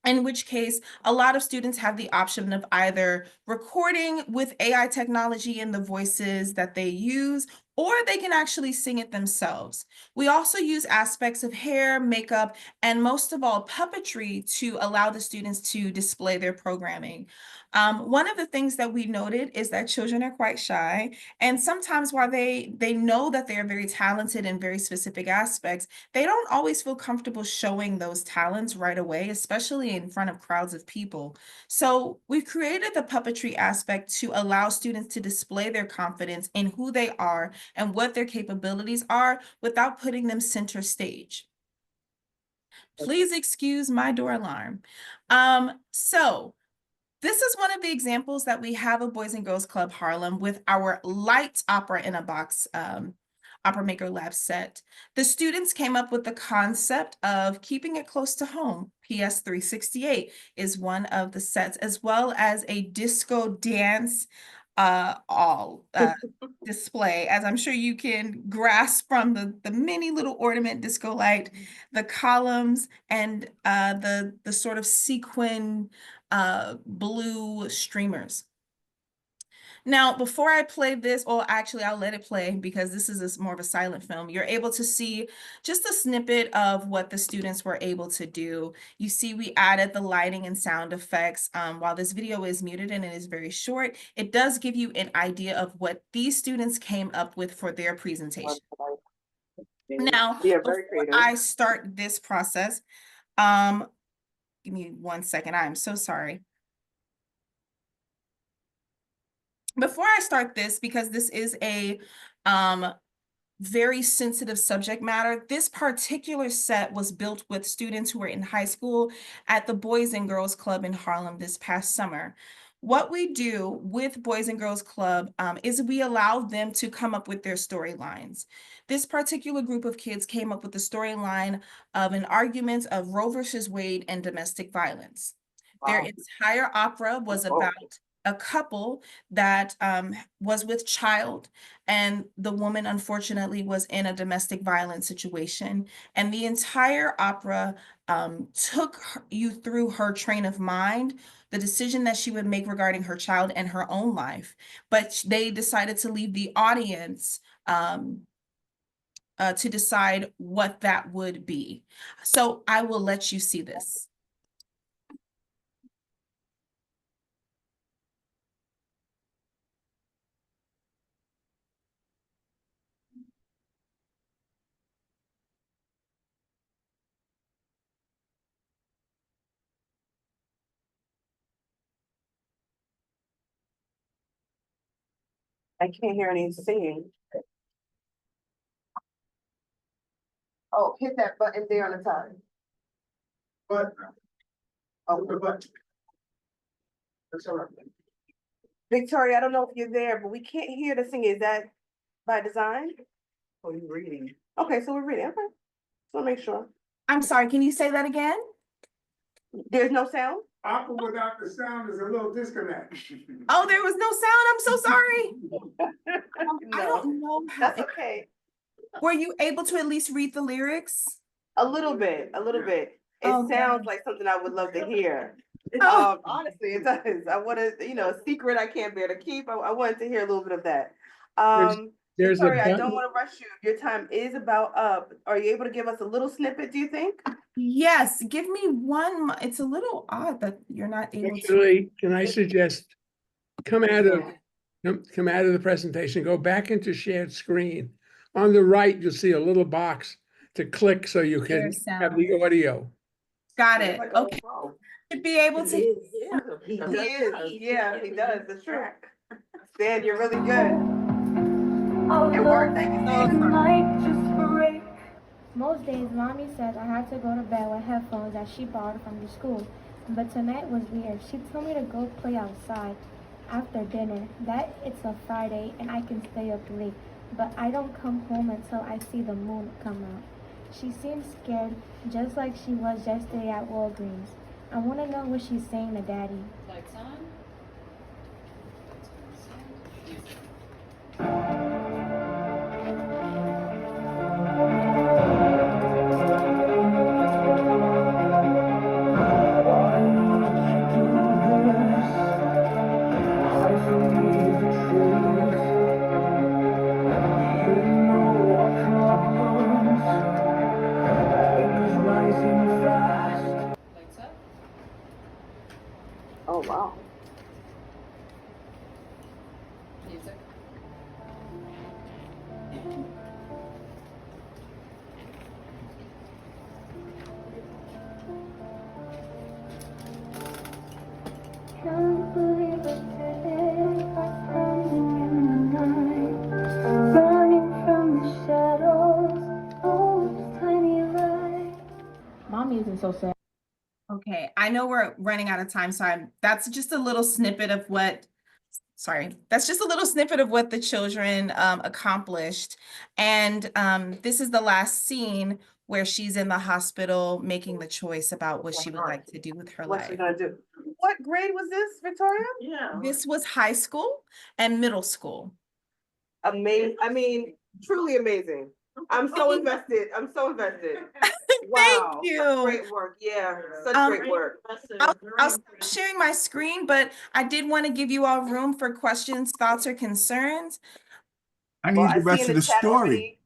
In which case, a lot of students have the option of either recording with AI technology in the voices that they use, or they can actually sing it themselves. We also use aspects of hair, makeup, and most of all, puppetry to allow the students to display their programming. One of the things that we noted is that children are quite shy, and sometimes while they know that they are very talented in very specific aspects, they don't always feel comfortable showing those talents right away, especially in front of crowds of people. So we've created the puppetry aspect to allow students to display their confidence in who they are and what their capabilities are without putting them center stage. Please excuse my door alarm. So this is one of the examples that we have of Boys and Girls Club Harlem with our light opera in a box Opera Maker Lab set. The students came up with the concept of keeping it close to home. PS 368 is one of the sets, as well as a disco dance display, as I'm sure you can grasp from the mini little ornament disco light, the columns, and the sort of sequin blue streamers. Now, before I play this, or actually I'll let it play because this is more of a silent film, you're able to see just a snippet of what the students were able to do. You see we added the lighting and sound effects. While this video is muted and it is very short, it does give you an idea of what these students came up with for their presentation. Now, very before creative. I start this process, give me 1 second. I'm so sorry. Before I start this, because this is a very sensitive subject matter, this particular set was built with students who were in high school at the Boys and Girls Club in Harlem this past summer. What we do with Boys and Girls Club is we allow them to come up with their storylines. This particular group of kids came up with the storyline of an argument of Roe versus Wade and domestic violence. Their entire opera was about a couple that was with child, and the woman unfortunately was in a domestic violence situation. And the entire opera took you through her train of mind, the decision that she would make regarding her child and her own life. But they decided to leave the audience to decide what that would be. So I will let you see this. I can't hear any singing. Oh, hit that button there on the side. But, Oh, but. That's all right. Victoria, I don't know if you're there, but we can't hear the singing. Is that by design? Oh, you're reading. Okay, so we're reading. Okay. So make sure. I'm sorry, can you say that again? There's no sound? Opera without the sound is a little disconnect. Oh, there was no sound. I'm so sorry. I don't know how. That's okay. Were you able to at least read the lyrics? A little bit, a little bit. It Okay. sounds like something I would love to hear. Oh. Honestly, it does. I want to, a secret I can't bear to keep. I wanted to hear a little bit of that. There's a Victoria, I button. don't want to rush you. Your time is about up. Are you able to give us a little snippet, do you think? Yes, give me one. It's a little odd that you're not able to. Actually, can I suggest, come out of the presentation, go back into shared screen. On the right, you'll see a little box to click so you can There's sound. have the audio. Got it. Okay. Should be able to. He is. Yeah, he does. That's true. Stan, you're really good. It worked. Thank you so much. Most days, Mommy said I had to go to bed with headphones that she borrowed from the school. But tonight was weird. She told me to go play outside after dinner. That it's a Friday and I can stay up late. But I don't come home until I see the moon come out. She seems scared, just like she was yesterday at Walgreens. I want to know what she's saying to Daddy. Lights on? Oh, wow. Music. Can't believe it today, running in the night, running from the shadows, oh, tiny light. Mommy isn't so sad. Okay, I know we're running out of time, so that's just a little snippet of what sorry, that's just a little snippet of what the children accomplished. And this is the last scene where she's in the hospital making the choice about what she would like to do with her What's she life. gonna do? What grade was this, Victoria? Yeah. This was high school and middle school. Amazing. I mean, truly amazing. I'm so invested. I'm so invested. Wow. Thank you. Great work. Yeah, such great work. I'll stop sharing my screen, but I did want to give you all room for questions, thoughts, or concerns. I Well, need I the see rest in of the the chat story. already.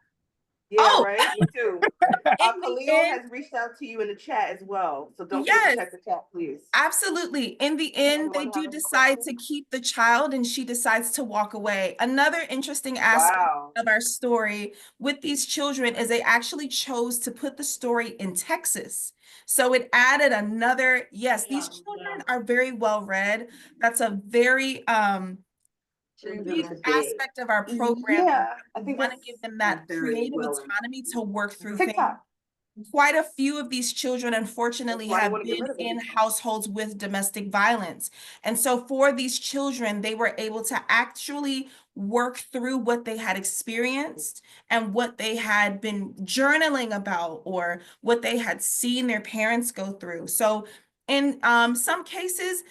Yeah, right? Me too. In the Khalil end, has reached out to you in the chat as well. So don't forget to yes, check the chat, please. absolutely. In the end, they Anyone do have any decide to questions? keep the child and she decides to walk away. Another interesting aspect Wow. of our story with these children is they actually chose to put the story in Texas. So it added another, yes, these children are very well read. That's a very big aspect of our programming. Yeah, I We think want to that's give them that very creative well. autonomy to work through things. TikTok. Quite a few of these children, unfortunately, That's why I have wanna get been rid of it. in households with domestic violence. And so for these children, they were able to actually work through what they had experienced and what they had been journaling about or what they had seen their parents go through. So in some cases,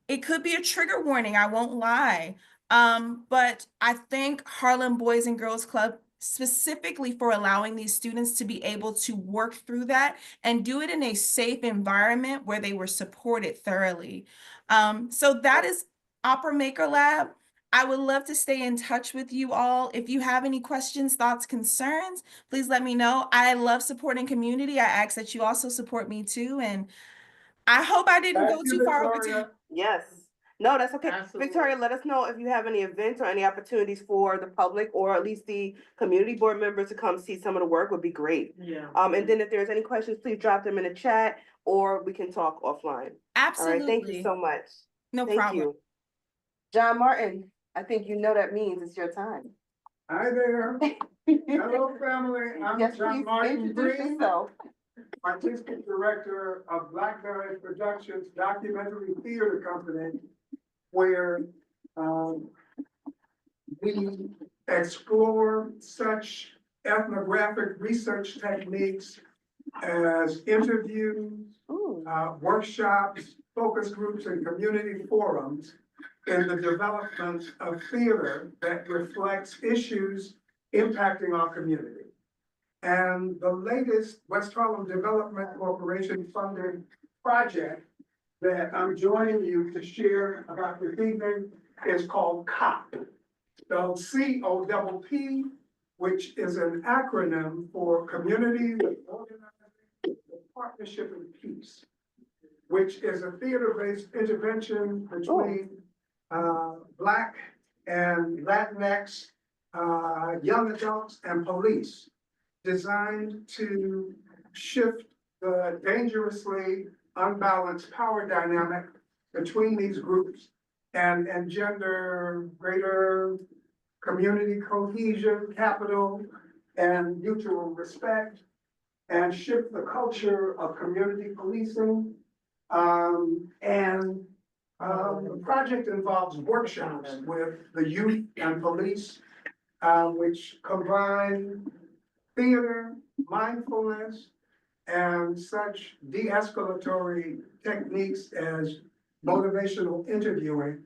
it could be a trigger warning, I won't lie. But I thank Harlem Boys and Girls Club specifically for allowing these students to be able to work through that and do it in a safe environment where they were supported thoroughly. So that is Opera Maker Lab. I would love to stay in touch with you all. If you have any questions, thoughts, concerns, please let me know. I love supporting community. I ask that you also support me too. And I hope I didn't go Thank you, too far over Victoria. time. Yes. No, that's okay. Absolutely. Victoria, let us know if you have any events or any opportunities for the public or at least the community board members to come see some of the work would be great. Yeah. And then if there's any questions, please drop them in the chat or we can talk offline. All right, thank you Absolutely. so much. No Thank problem. you. John Martin, I think you know that means it's your time. Hi there. Hello, family. I'm Yes, John please Martin introduce Green, yourself. Artistic Director of Blackberry Productions Documentary Theater Company, where we explore such ethnographic research techniques as interviews, workshops, focus groups, and community forums in the development of theater that reflects issues impacting our community. And the latest West Harlem Development Corporation funded project that I'm joining you to share about this evening is called COP, spelled COPP, which is an acronym for Community Organizing Partnership and Peace, which is a theater-based intervention between Black and Latinx young adults and police, designed to shift the dangerously unbalanced power dynamic between these groups and engender greater community cohesion, capital, and mutual respect, and shift the culture of community policing. The project involves workshops with the youth and police, which combine theater, mindfulness, and such de-escalatory techniques as motivational interviewing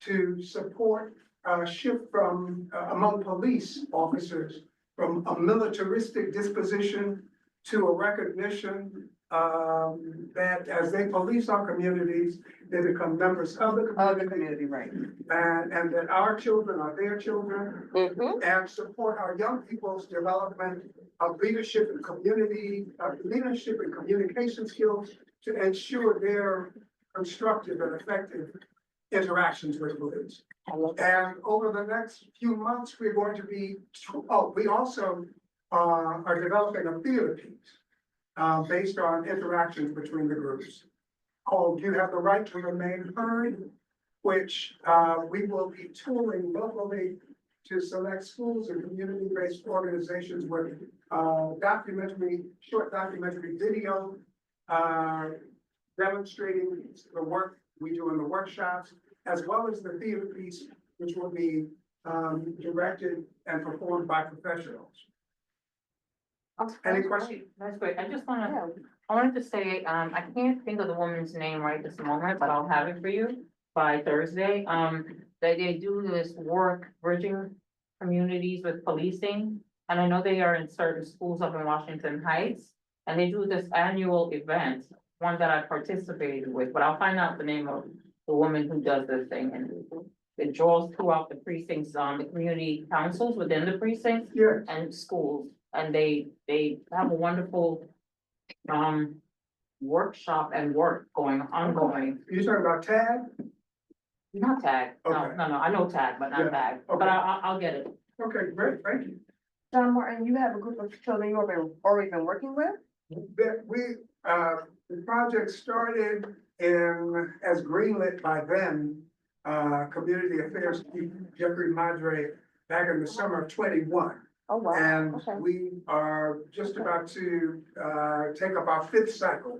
to support a shift from among police officers from a militaristic disposition to a recognition that as they police our communities, they become members of the community. Right. And that our children are their children, and support our young people's development of leadership and communication skills to ensure their constructive and effective interactions with police. And over the next few months, we're going to be, we also are developing a theater piece based on interactions between the groups called You Have the Right to Remain Heard, which we will be touring locally to select schools and community-based organizations with short documentary video demonstrating the work we do in the workshops, as well as the theater piece, which will be directed and performed by professionals. Any That's questions? great. That's great. I wanted to say, I can't think of the woman's name right this moment, but I'll have it for you by Thursday. That they do this work bridging communities with policing. And I know they are in certain schools up in Washington Heights, and they do this annual event, one that I participated with, but I'll find out the name of the woman who does this thing, and it draws throughout the precincts, the community councils within the precincts. Yeah. And schools, and they have a wonderful, workshop and work ongoing. You talking about TAG? Not tag, no, Okay. no, I know tag, but Yeah, not tag, but okay. I'll get it. Okay, great, thank you. John Martin, you have a group of children you have already been working with? The project started as greenlit by then, Community Affairs Chief Jeffrey Madre, back in the summer of 21. Oh, wow. And Okay. we are just about to, take up our 5th cycle,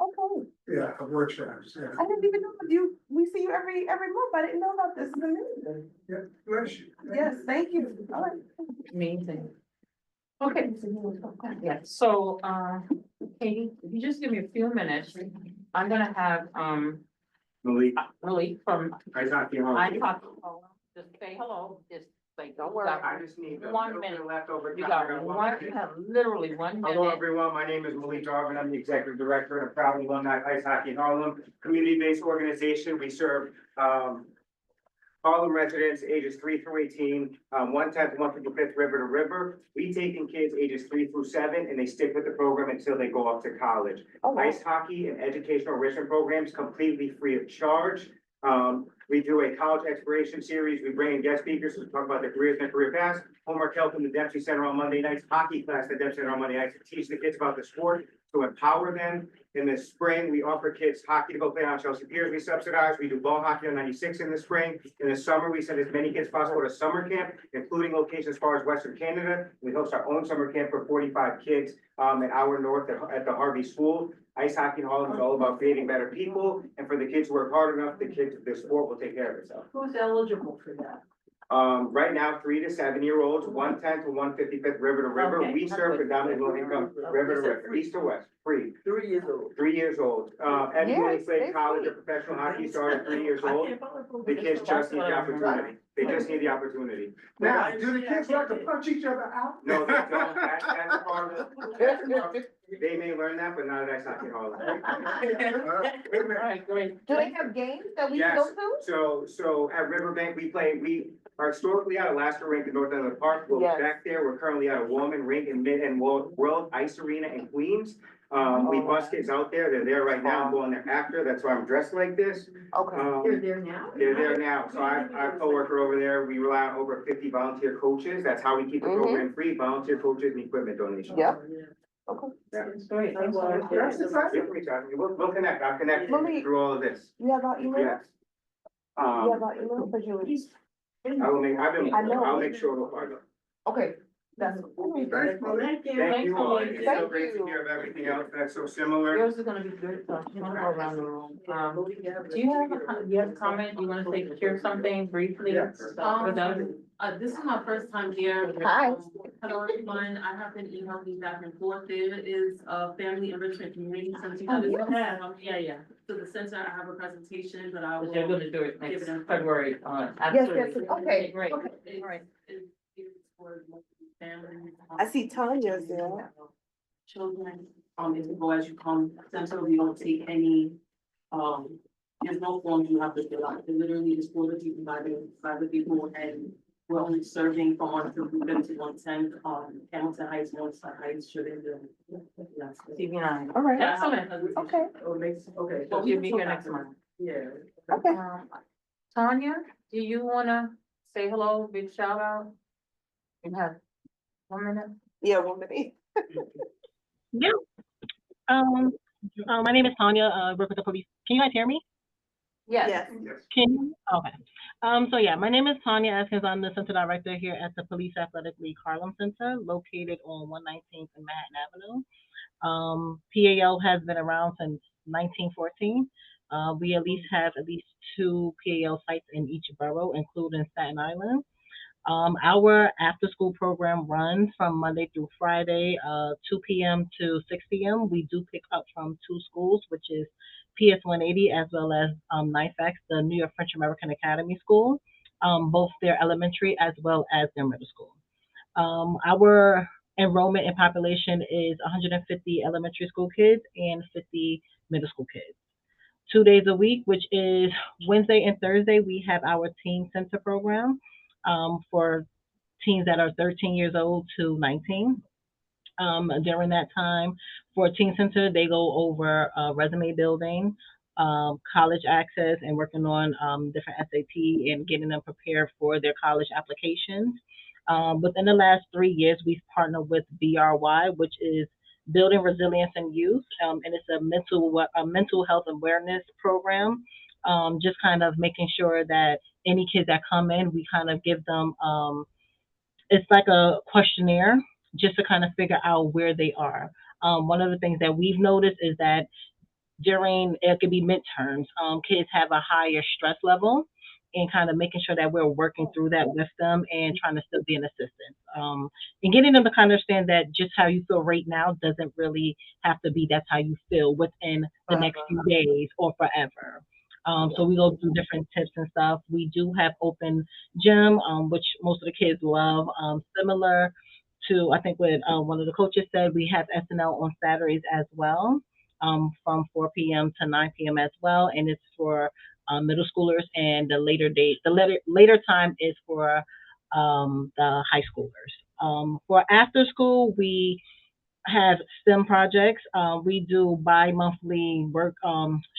Okay. yeah, of workshops, yeah. I didn't even know we see you every month. I didn't know about this. This is amazing. Yeah, bless you. Yes, thank you. All right. Amazing. Okay, yeah, so, Katie, if you just give me a few minutes, I'm gonna have, Malik from I talked to you. I talked, just say hello, just like, don't worry. I just need the 1 minute. leftover. You got one, you have literally 1 minute. Hello, everyone. My name is Malik Darvin. I'm the executive director of Proud Alumni Ice Hockey in Harlem, community-based organization. We serve Harlem residents ages 3 through 18, 1/10 and 155th River to River. We take in kids ages 3 through 7, and they stick with the program until they go off to college. Ice hockey and educational enrichment programs completely free of charge. We do a college exploration series. We bring in guest speakers to talk about their careers and career paths. Homework help in the Dempsey Center on Monday nights, hockey class at the Dempsey Center on Monday nights to teach the kids about the sport, to empower them. In the spring, we offer kids hockey to go play on Chelsea Piers. We subsidize. We do ball hockey on 96 in the spring. In the summer, we send as many kids as possible to summer camp, including locations as far as Western Canada. We host our own summer camp for 45 kids an hour north at the Harvey School. Ice hockey in Harlem is all about creating better people, and for the kids who work hard enough, the sport will take care of itself. Who's eligible for that? Right now, 3 to 7-year-olds, 1/10 to 155th River to River. Okay, We serve predominantly low income, River to River, east to west, free. 3 years old. 3 years old. Anyone who Yes, played they college free. or professional hockey started at 3 years old. The kids just need the opportunity. They just need the opportunity. Now, do the kids like to punch each other out? No, they don't. That's part of it. They may learn that, but not at Ice Hockey Harlem. Alright, great. Do they have games that we can Yes, go to? so at Riverbank, we are historically at Alaska Rink in North End of the Park. We'll be Yes. back there. We're currently at a Woolman Rink in World Ice Arena in Queens. We bus kids out there. They're there right now. I'm going there after. That's why I'm dressed like this. Okay. They're there now? They're there now. So I have a coworker over there. We rely on over 50 volunteer coaches. That's how we keep the program free, volunteer coaches and equipment donations. Yep. Okay. Yeah. That's great, thanks so much. That's exciting. Feel free to- We'll connect. I'll connect Malik. through all of this. You have our email? Yes. You have our email? Cause you I will make, I know. I'll make sure it'll find it. okay, that's. Thanks, Malik. Thank you all. Thank It's so you. great to hear of everything else that's so similar. Yours is gonna be good, so you wanna go around the room. Do you have a comment? You wanna say, share something briefly? With us? This is my first time here. Hi. Hello, everyone. I have been emailing back and forth. There is a family enrichment community center. Yeah. So the center, I have a presentation, but I will. They're gonna do it give next it a- February, Yes, absolutely. okay, Great. It's- All right. it's for families. I see Tanya's there. Children, if you go as you come, center, we don't take any, there's no forms you have to fill out. It literally is for the people by the people, and we're only serving from 1 to 110, Hamilton Heights, Morningside Heights, Sheridan. CB9. All right. Yeah, Okay. Okay. So she'll be here next month. Yeah. Okay. Tanya, do you wanna say hello, big shout out? You have 1 minute? Yeah, 1 minute. Yeah. My name is Tanya, work with the police. Can you guys hear me? Yes. Can you? Okay. So yeah, my name is Tanya Askins. I'm the center director here at the Police Athletic League Harlem Center, located on 119th and Manhattan Avenue. PAL has been around since 1914. We at least have at least 2 PAL sites in each borough, including Staten Island. Our after school program runs from Monday through Friday, 2 p.m. to 6 p.m. We do pick up from 2 schools, which is PS 180 as well as NIFAX, the New York French American Academy School, both their elementary as well as their middle school. Our enrollment and population is 150 elementary school kids and 50 middle school kids. 2 days a week, which is Wednesday and Thursday, we have our teen center program for teens that are 13 years old to 19. During that time, for Teen Center, they go over resume building, college access, and working on different SAT and getting them prepared for their college applications. Within the last 3 years, we've partnered with BRY, which is Building Resilience in Youth, and it's a mental health awareness program. Just kind of making sure that any kids that come in, we kind of give them it's like a questionnaire just to kind of figure out where they are. One of the things that we've noticed is that during it could be midterms, kids have a higher stress level, and kind of making sure that we're working through that with them and trying to still be an assistance. And getting them to kind of understand that just how you feel right now doesn't really have to be that's how you feel within the next few days or forever. So we go through different tips and stuff. We do have open gym, which most of the kids love. Similar to, I think what one of the coaches said, we have SNL on Saturdays as well, from 4 p.m. to 9 p.m. as well. And it's for middle schoolers, and the later time is for the high schoolers. For after school, we have STEM projects. We do bi-monthly work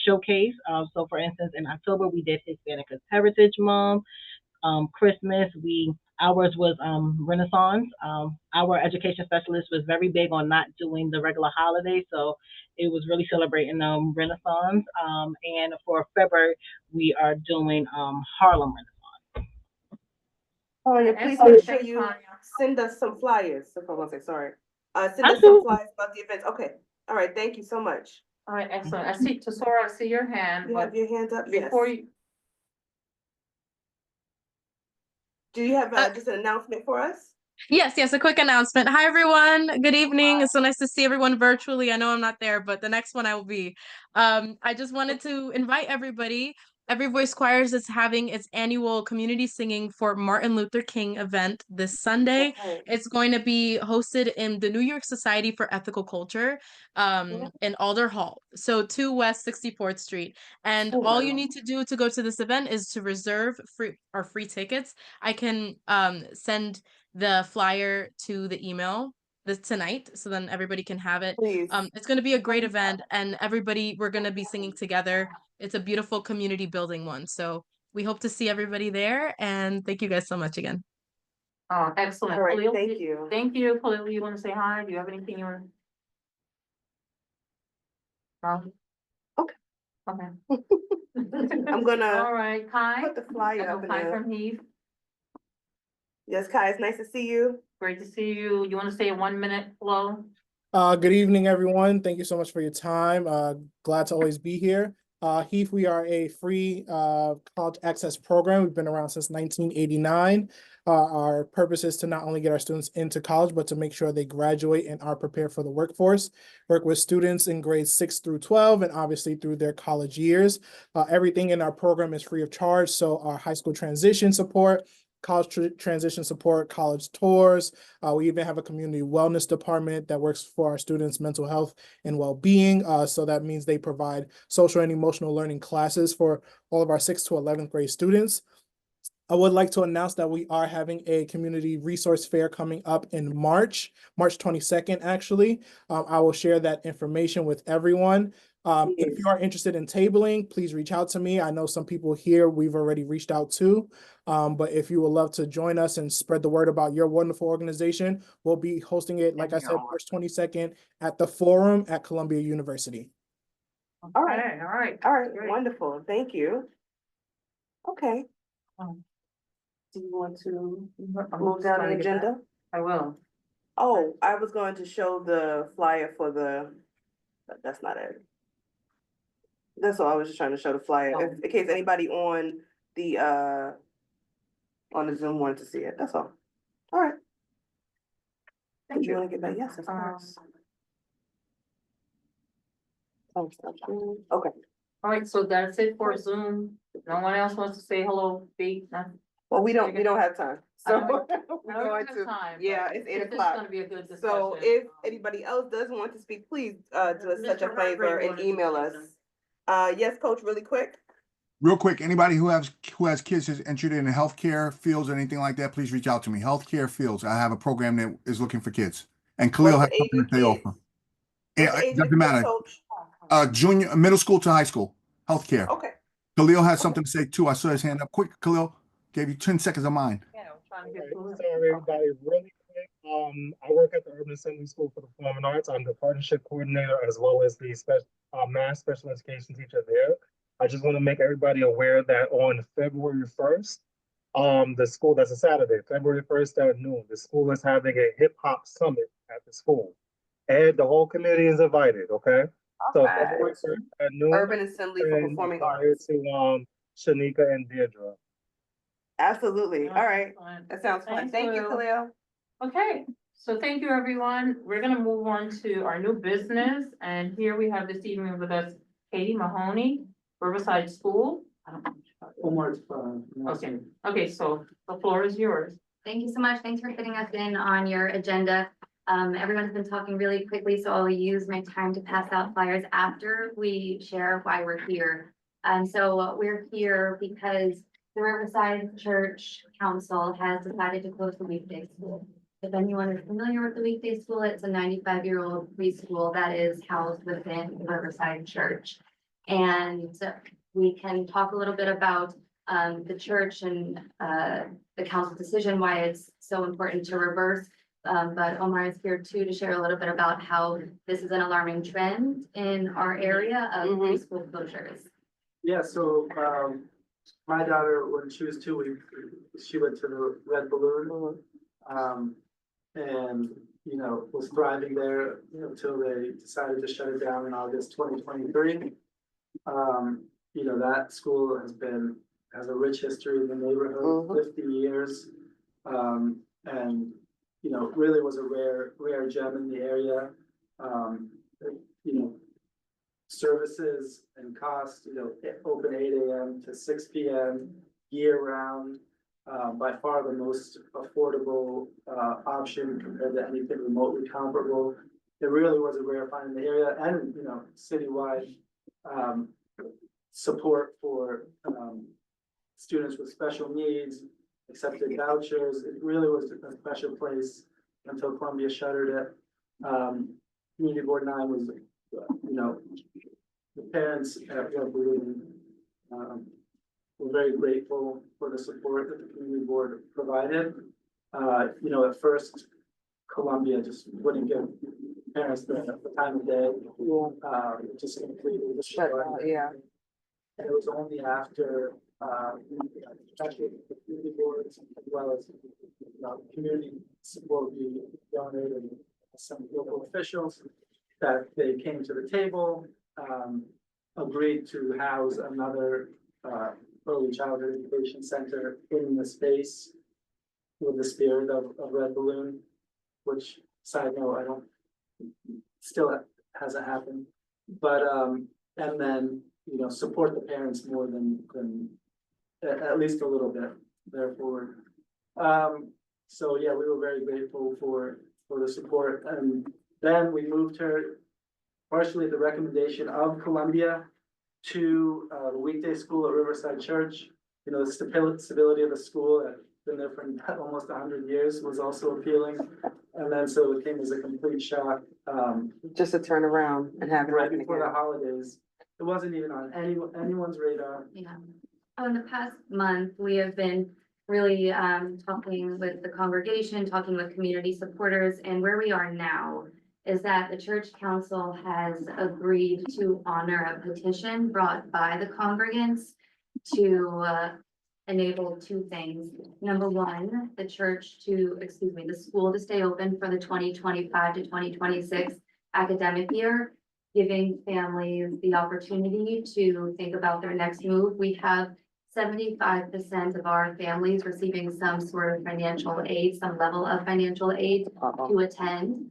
showcase. So for instance, in October, we did Hispanic Heritage Month. Christmas, ours was Renaissance. Our education specialist was very big on not doing the regular holidays, so it was really celebrating Renaissance. And for February, we are doing Harlem Renaissance. Oh, yeah, please make sure you send us some flyers. So hold on a sec, sorry. Send us some flyers about the events. Okay. All right. Thank you so much. All right, excellent. I see, Tesora, I see your hand, You but have your hands up? Yes. before you, Do you have just an announcement for us? Yes, a quick announcement. Hi, everyone. Good evening. It's so nice to see everyone virtually. I know I'm not there, but the next one I will be. I just wanted to invite everybody. Every Voice Choirs is having its annual community singing for Martin Luther King event this Sunday. Okay. It's going to be hosted in the New York Society for Ethical Culture in Alder Hall, so 2 West 64th Street. And all you need to do to go to this event is to reserve free tickets. I can send the flyer to the email tonight, so then everybody can have it. Please. It's going to be a great event, and we're going to be singing together. It's a beautiful community building one, so we hope to see everybody there, and thank you guys so much again. oh, excellent. All right, Khalil, thank you. Thank you, Khalil. You want to say hi? Do you have anything you want? No? Okay. Okay. I'm gonna All right, Kai. put the flyer up in Kai there. from Heath. Yes, Kai, it's nice to see you. Great to see you. You want to say a 1 minute flow? Good evening, everyone. Thank you so much for your time. Glad to always be here. Heath, we are a free college access program. We've been around since 1989. Our purpose is to not only get our students into college, but to make sure they graduate and are prepared for the workforce. Work with students in grades 6 through 12 and obviously through their college years. Everything in our program is free of charge. So our high school transition support, college transition support, college tours. We even have a community wellness department that works for our students' mental health and well-being. So that means they provide social and emotional learning classes for all of our 6th to 11th grade students. I would like to announce that we are having a community resource fair coming up in March 22nd, actually. I will share that information with everyone. If you are interested in tabling, please reach out to me. I know some people here we've already reached out to, but if you would love to join us and spread the word about your wonderful organization, we'll be hosting it, like I said, March 22nd at the Forum at Columbia University. All right. All right. Great. Wonderful. Thank you. Okay. Do you want to move down the agenda? I will. Oh, I was going to show the flyer for but that's not it. That's all, I was just trying to show the flyer, in case anybody on the Zoom wanted to see it, that's all. All right. Did you wanna get that? Yes, of course. Okay, All right, so that's it for Zoom. No one else wants to say hello, speak, nothing? well, we don't have time, so. I know we're I don't going have to- time, Yeah, but it's 8 this is o'clock. gonna be a good discussion. So if anybody else does want to speak, please, do us such a Mr. favor Hargrave and wanted to email say us. Yes, Coach, really quick. Real quick, anybody who has kids who's interested in healthcare fields or anything like that, please reach out to me. Healthcare fields. I have a program that is looking for kids, and Khalil has What's the age something of to say the offer. kids? It, What's the age it of the doesn't kids, matter. Coach? Junior, middle school to high school, healthcare. Okay. Khalil has something to say too. I saw his hand up. Quick, Khalil. Gave you 10 seconds of mine. Yeah, I'm trying to get Sorry, through it. everybody, really quick. I work at the Urban Assembly School for the Performing Arts. I'm the partnership coordinator as well as the math special education teacher there. I just want to make everybody aware that on February 1st, the school, that's a Saturday, February 1st at noon, the school is having a hip hop summit at the school. And the whole committee is invited, okay? So Okay. February 1st at noon. Urban Assembly for and Performing prior Arts. to Shanika and Deirdre. Absolutely, all right, Fine. that sounds fun, Thanks, thank you, Khalil. Khalil. Okay, so thank you, everyone. We're gonna move on to our new business, and here we have this evening with us Katie Mahoney, Riverside School. I don't know. Okay, so the floor is yours. Thank you so much. Thanks for fitting us in on your agenda. Everyone's been talking really quickly, so I'll use my time to pass out flyers after we share why we're here. So we're here because the Riverside Church Council has decided to close the weekday school. If anyone is familiar with the weekday school, it's a 95-year-old preschool that is housed within the Riverside Church. And we can talk a little bit about the church and the council decision, why it's so important to reverse. But Omar is here too to share a little bit about how this is an alarming trend in our area of preschool closures. Yeah, so my daughter, when she was 2 weeks, she went to the Red Balloon. And, you know, was thriving there until they decided to shut it down in August 2023. You know, that school has a rich history in the neighborhood, 50 years. And, you know, really was a rare gem in the area. You know, services and cost, open 8 AM to 6 PM year round. By far the most affordable option compared to anything remotely comparable. It really was a rare find in the area and, citywide support for students with special needs, accepted vouchers. It really was a special place until Columbia shuttered it. Community Board 9 was, the parents at Red Balloon we're very grateful for the support that the community board provided. At first, Columbia just wouldn't give parents the time of day. Just completely disregarded. Yeah. And it was only after, actually the community boards as well as, community support we donated and some local officials that they came to the table, agreed to house another, early childhood education center in the space with the spirit of Red Balloon, which, side note, still hasn't happened. But, and then, support the parents more than at least a little bit there forward. So yeah, we were very grateful for the support. And then we moved her partially at the recommendation of Columbia to the weekday school at Riverside Church. The stability of the school that been there for almost 100 years was also appealing. And then so it came as a complete shock. Just to turn around and have it right happen before again. the holidays. It wasn't even on anyone's radar. Yeah. In the past month, we have been really talking with the congregation, talking with community supporters, and where we are now is that the church council has agreed to honor a petition brought by the congregants to enable 2 things. Number one, the school to stay open for the 2025 to 2026 academic year. giving families the opportunity to think about their next move. We have 75% of our families receiving some sort of financial aid, some level of financial aid to attend,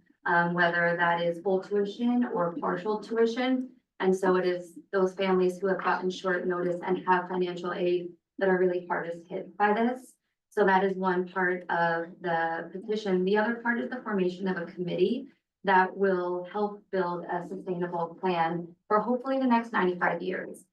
whether that is full tuition or partial tuition. And so it is those families who have gotten short notice and have financial aid that are really hardest hit by this. So that is one part of the petition. The other part is the formation of a committee that will help build a sustainable plan for hopefully the next 95 years.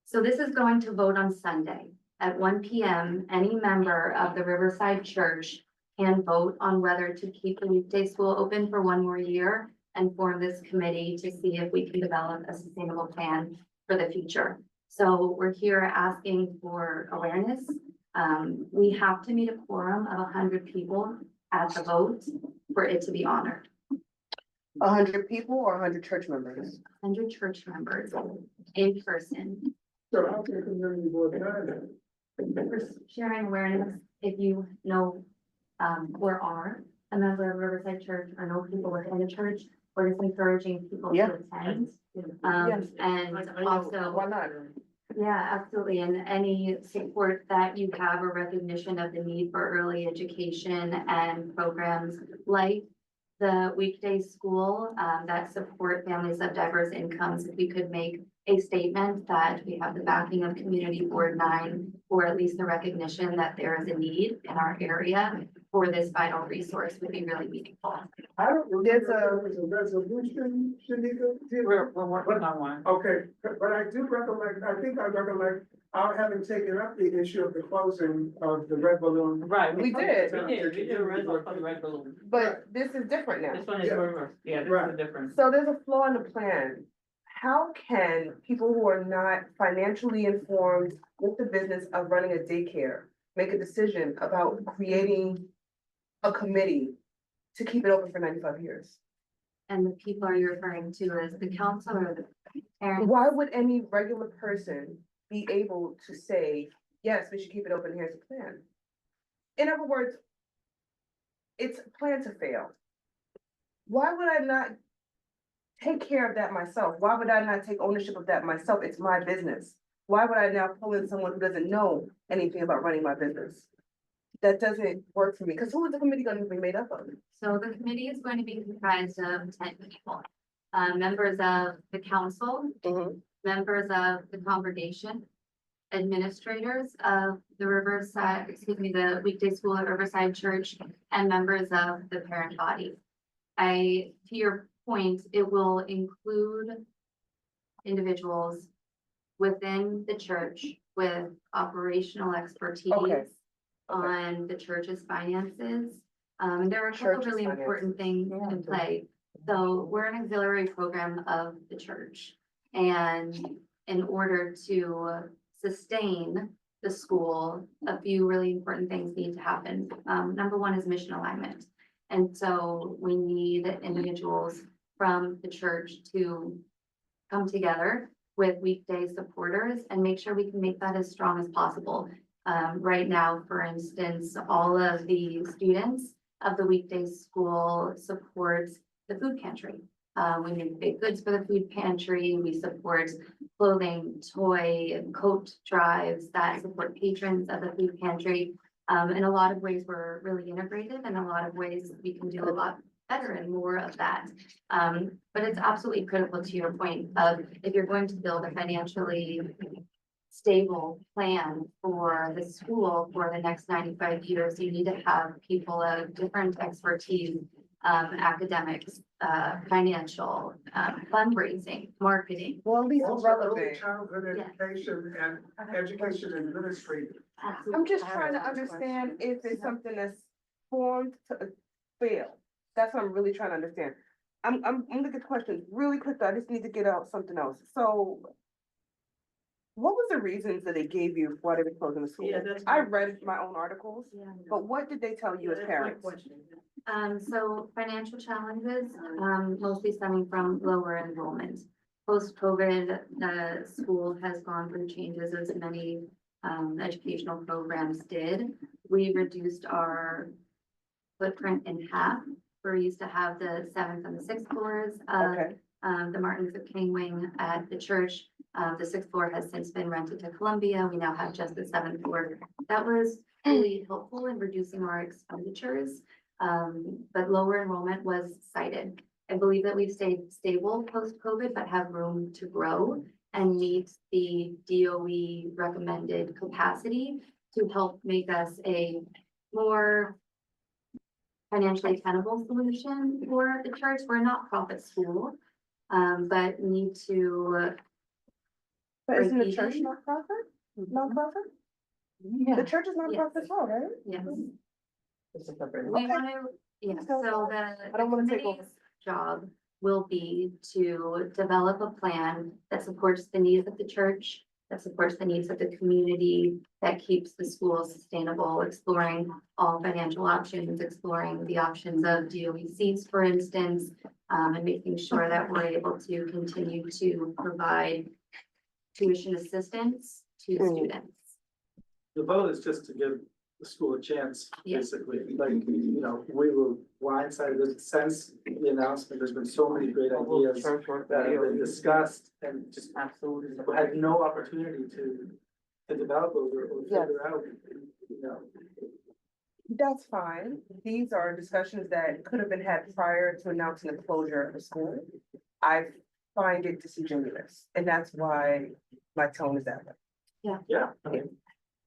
So this is going to vote on Sunday at 1 p.m. Any member of the Riverside Church can vote on whether to keep the weekday school open for one more year and form this committee to see if we can develop a sustainable plan for the future. So we're here asking for awareness. We have to meet a quorum of 100 people at the vote for it to be honored. 100 people or 100 church members? 100 church members in person. So how can the community board deny that? For sharing awareness, if you know, or are a member of Riverside Church or know people within the church, we're just encouraging people to attend. Yes. And also, Why not? yeah, absolutely. And any support that you have or recognition of the need for early education and programs like the weekday school that support families of diverse incomes, if we could make a statement that we have the backing of Community Board 9, or at least the recognition that there is a need in our area for this vital resource would be really meaningful. I don't, there's a resolution, Shanika? We're working on one. Okay, but I do recollect, I think I recollect our having taken up the issue of the closing of the Red Balloon. We did. We did a resolution for the red balloon. But this is different now. This one is reverse, yeah, this Right. is different. So there's a flaw in the plan. How can people who are not financially informed with the business of running a daycare make a decision about creating a committee to keep it open for 95 years? And the people are you referring to as the council or the parents? Why would any regular person be able to say, yes, we should keep it open, here's a plan? In other words, it's a plan to fail. Why would I not take care of that myself? Why would I not take ownership of that myself? It's my business. Why would I now pull in someone who doesn't know anything about running my business? That doesn't work for me, because who is the committee going to be made up of? So the committee is going to be comprised of 10 people. Members of the council, members of the congregation, administrators of the Riverside, the weekday school at Riverside Church, and members of the parent body. To your point, it will include individuals within the church with operational expertise on the church's finances. And there are a couple Church's really important things in play. So we're an auxiliary program of the church. And in order to sustain the school, a few really important things need to happen. Number one is mission alignment. And so we need individuals from the church to come together with weekday supporters and make sure we can make that as strong as possible. Right now, for instance, all of the students of the weekday school support the food pantry. We make baked goods for the food pantry. We support clothing, toy, and coat drives that support patrons of the food pantry. In a lot of ways, we're really integrated. In a lot of ways, we can do a lot better and more of that. But it's absolutely critical to your point of if you're going to build a financially stable plan for the school for the next 95 years, you need to have people of different expertise, academics, financial, fundraising, marketing. Well, at least Also, relevant. early childhood education and education administrative. I'm just trying to understand if it's something that's formed to fail. That's what I'm really trying to understand. I'm gonna get questions really quick. I just need to get out something else. So what was the reasons that they gave you for why they were closing the school? Yeah, that's I my read my own articles, but what did they tell you as That's my parents? question. So financial challenges, mostly stemming from lower enrollment. Post-COVID, the school has gone through changes as many educational programs did. We reduced our footprint in half. We used to have the 7th and the 6th floors of the Martin Luther King wing at the church. The 6th floor has since been rented to Columbia. We now have just the 7th floor. That was really helpful in reducing our expenditures. But lower enrollment was cited. I believe that we've stayed stable post-COVID, but have room to grow and meet the DOE recommended capacity to help make us a more financially tenable solution for the church. We're a not-profit school, but need to. But isn't the break church even. not-profit? Non-profit? Yeah. The church is Yes. non-profit as well, right? Yes. We Okay. want to, yeah, So, so I don't wanna take over. committee's job will be to develop a plan that supports the needs of the church, that supports the needs of the community, that keeps the school sustainable, exploring all financial options, exploring the options of DOE seats, for instance, and making sure that we're able to continue to provide tuition assistance to students. The vote is just to give the school a chance, Yeah. basically, like, you know, we were blindsided since the announcement, there's been so many great ideas that have been discussed and just Absolutely. had no opportunity to develop those or Yes. figure out, you know. That's fine. These are discussions that could have been had prior to announcing the closure of the school. I find it disingenuous, and that's why my tone is that way. Yeah.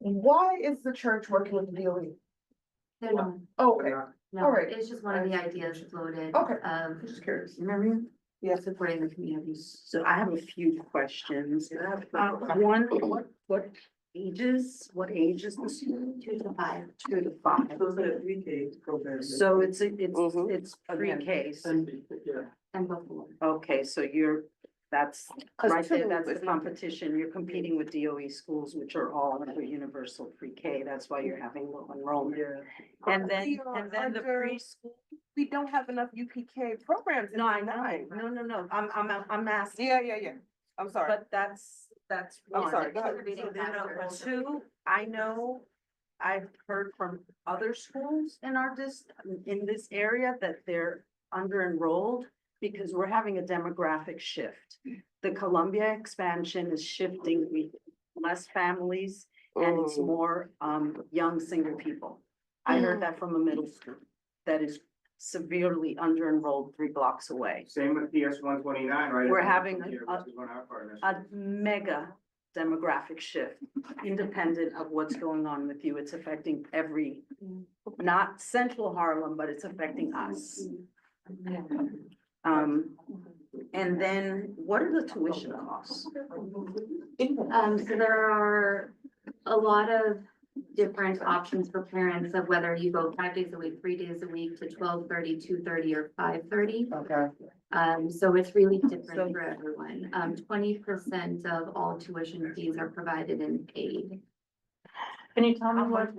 Why is the church working with the DOE? They're not, Oh, okay, no, all right. it's just one of the ideas floated Okay. of I'm just curious. supporting the communities. So I have a few questions. One, what age is the student? 2 to 5. 2 to 5. Those are the 3K programs. So it's Mhm. pre-K. Yeah. And before. Okay, so that's 'Cause right there, two that's the is- competition. You're competing with DOE schools, which are all under universal pre-K. That's why you're having low enrollment. Yeah. And then, We are and then the under- preschool. We don't have enough UPK programs. No, I know. No. I'm asking. Yeah. I'm sorry. But that's I'm one. sorry, go ahead. Reading factors. Two, I know, I've heard from other schools in this area that they're under-enrolled because we're having a demographic shift. The Columbia expansion is shifting with less families and it's more, young single people. I heard that from a middle school that is severely under-enrolled 3 blocks away. Same with PS 129, right? We're having Here, a- which is one of our partners. A mega demographic shift, independent of what's going on with you. It's affecting not central Harlem, but it's affecting us. And then what are the tuition costs? So there are a lot of different options for parents of whether you go 5 days a week, 3 days a week to 12:30, 2:30, or 5:30. Okay. So it's really different for everyone. 20% of all tuition fees are provided in aid. Can you tell me what,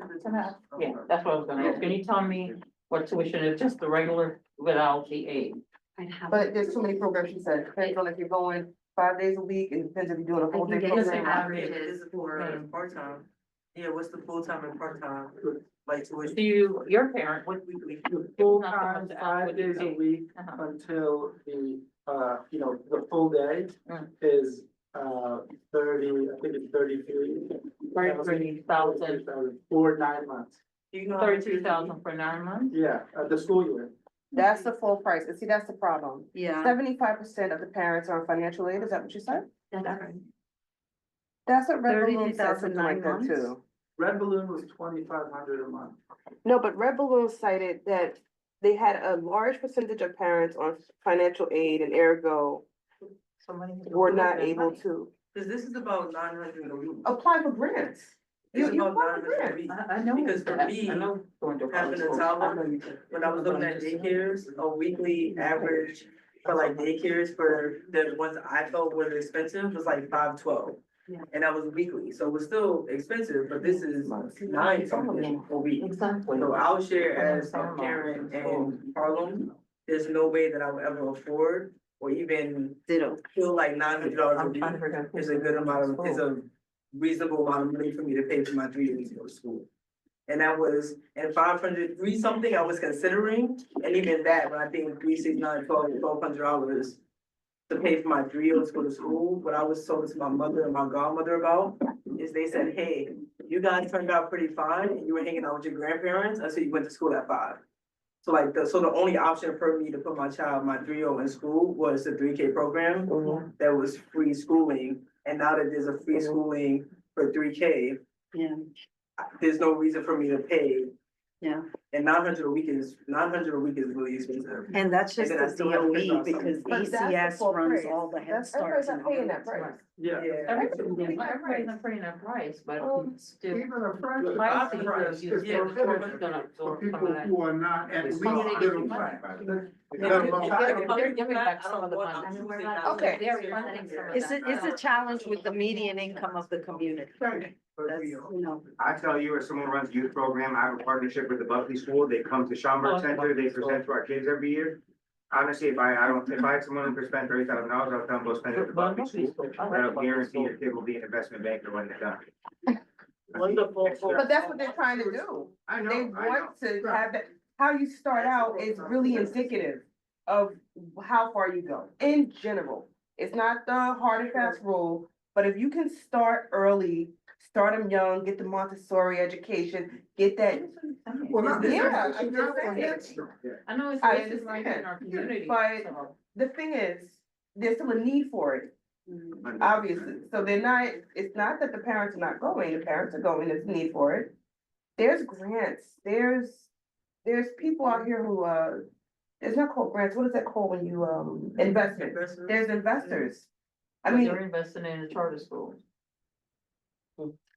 yeah, that's what I was gonna ask. Can you tell me what tuition is, just the regular without the aid? I'd have. But there's too many programs, she said. Depends on if you're going 5 days a week, it depends if you're doing a I whole can day get you some program. averages for. part-time. Yeah, what's the full-time and part-time, like tuition? Do you, your parent, What weekly? Full-time, 5 days a week Uh-huh. until the, the full day Mm. is, 30, I think it's 33. 33,000, For 9 months. Do you know? 32,000 for 9 months? Yeah, the school year. That's the full price. And see, that's the problem. Yeah. 75% of the parents are on financial aid. Is that what you said? That's right. That's what Red Balloon said, 32,000 something like 9 that months? too. Red Balloon was 2,500 a month. No, but Red Balloon cited that they had a large percentage of parents on financial aid and ergo were not able to Cause this is about 900 a week. apply for grants. It's You about apply for 900 a grants. week. I know. Because for that. me, I know going to having public a schools. toddler, I know you can- When I was looking at daycares, a weekly average for like daycares for the ones I felt were expensive was like $512. Yeah. And that was weekly, so it was still expensive, but this is 9 something a week. Exactly. So I'll share as a parent in Harlem, there's no way that I would ever afford or even feel like $900 a I'm trying to week figure out. is a good amount of, is a reasonable amount of money for me to pay for my 3 days to go to school. And that was, and 503 something I was considering, and even that, when I think 3, 6, 9, 12, $1,200, to pay for my 3-year-old to go to school. What I was told to my mother and my godmother about is they said, hey, you guys turned out pretty fine and you were hanging out with your grandparents until you went to school at 5. So like, so the only option for me to put my 3-year-old in school was the 3K program that was free schooling. And now that there's a free schooling for 3K, there's no reason for me to pay. Yeah. And 900 a week is really expensive. And that's just And then I the still have to pay DOE for because something. ECS runs all the Head Starts and all that. Yeah. Everybody's not paying that price, but it's still. Even a first Pricey, price you is still for gonna for absorb some people of that. who are not at least middle class. They're giving back some of the money. I mean, we're not. Okay. They're funding some of It's that. a challenge with the median income of the community. That's, you know. I tell you, as someone who runs youth program, I have a partnership with the Buckley School. They come to Schaumburg Center, they present to our kids every year. Honestly, if I had someone who could spend $30,000, I'll tell them go spend it at the Buckley School. That'll guarantee your kid will be an investment banker when they're done. Wonderful. But that's what they're trying to do. I know, They want to have that, how you start out is really indicative of how far you go, in general. It's not the hard and fast rule, but if you can start early, start them young, get the Montessori education, get that. Well, not Yeah, I'm just saying. I know it's I it's right in our community. But so. the thing is, there's still a need for it, obviously. So it's not that the parents are not going, the parents are going, there's a need for it. There's grants, there's people out here who, it's not called grants, what is that called when you, investment? There's investors. I mean, They're investing in a charter school.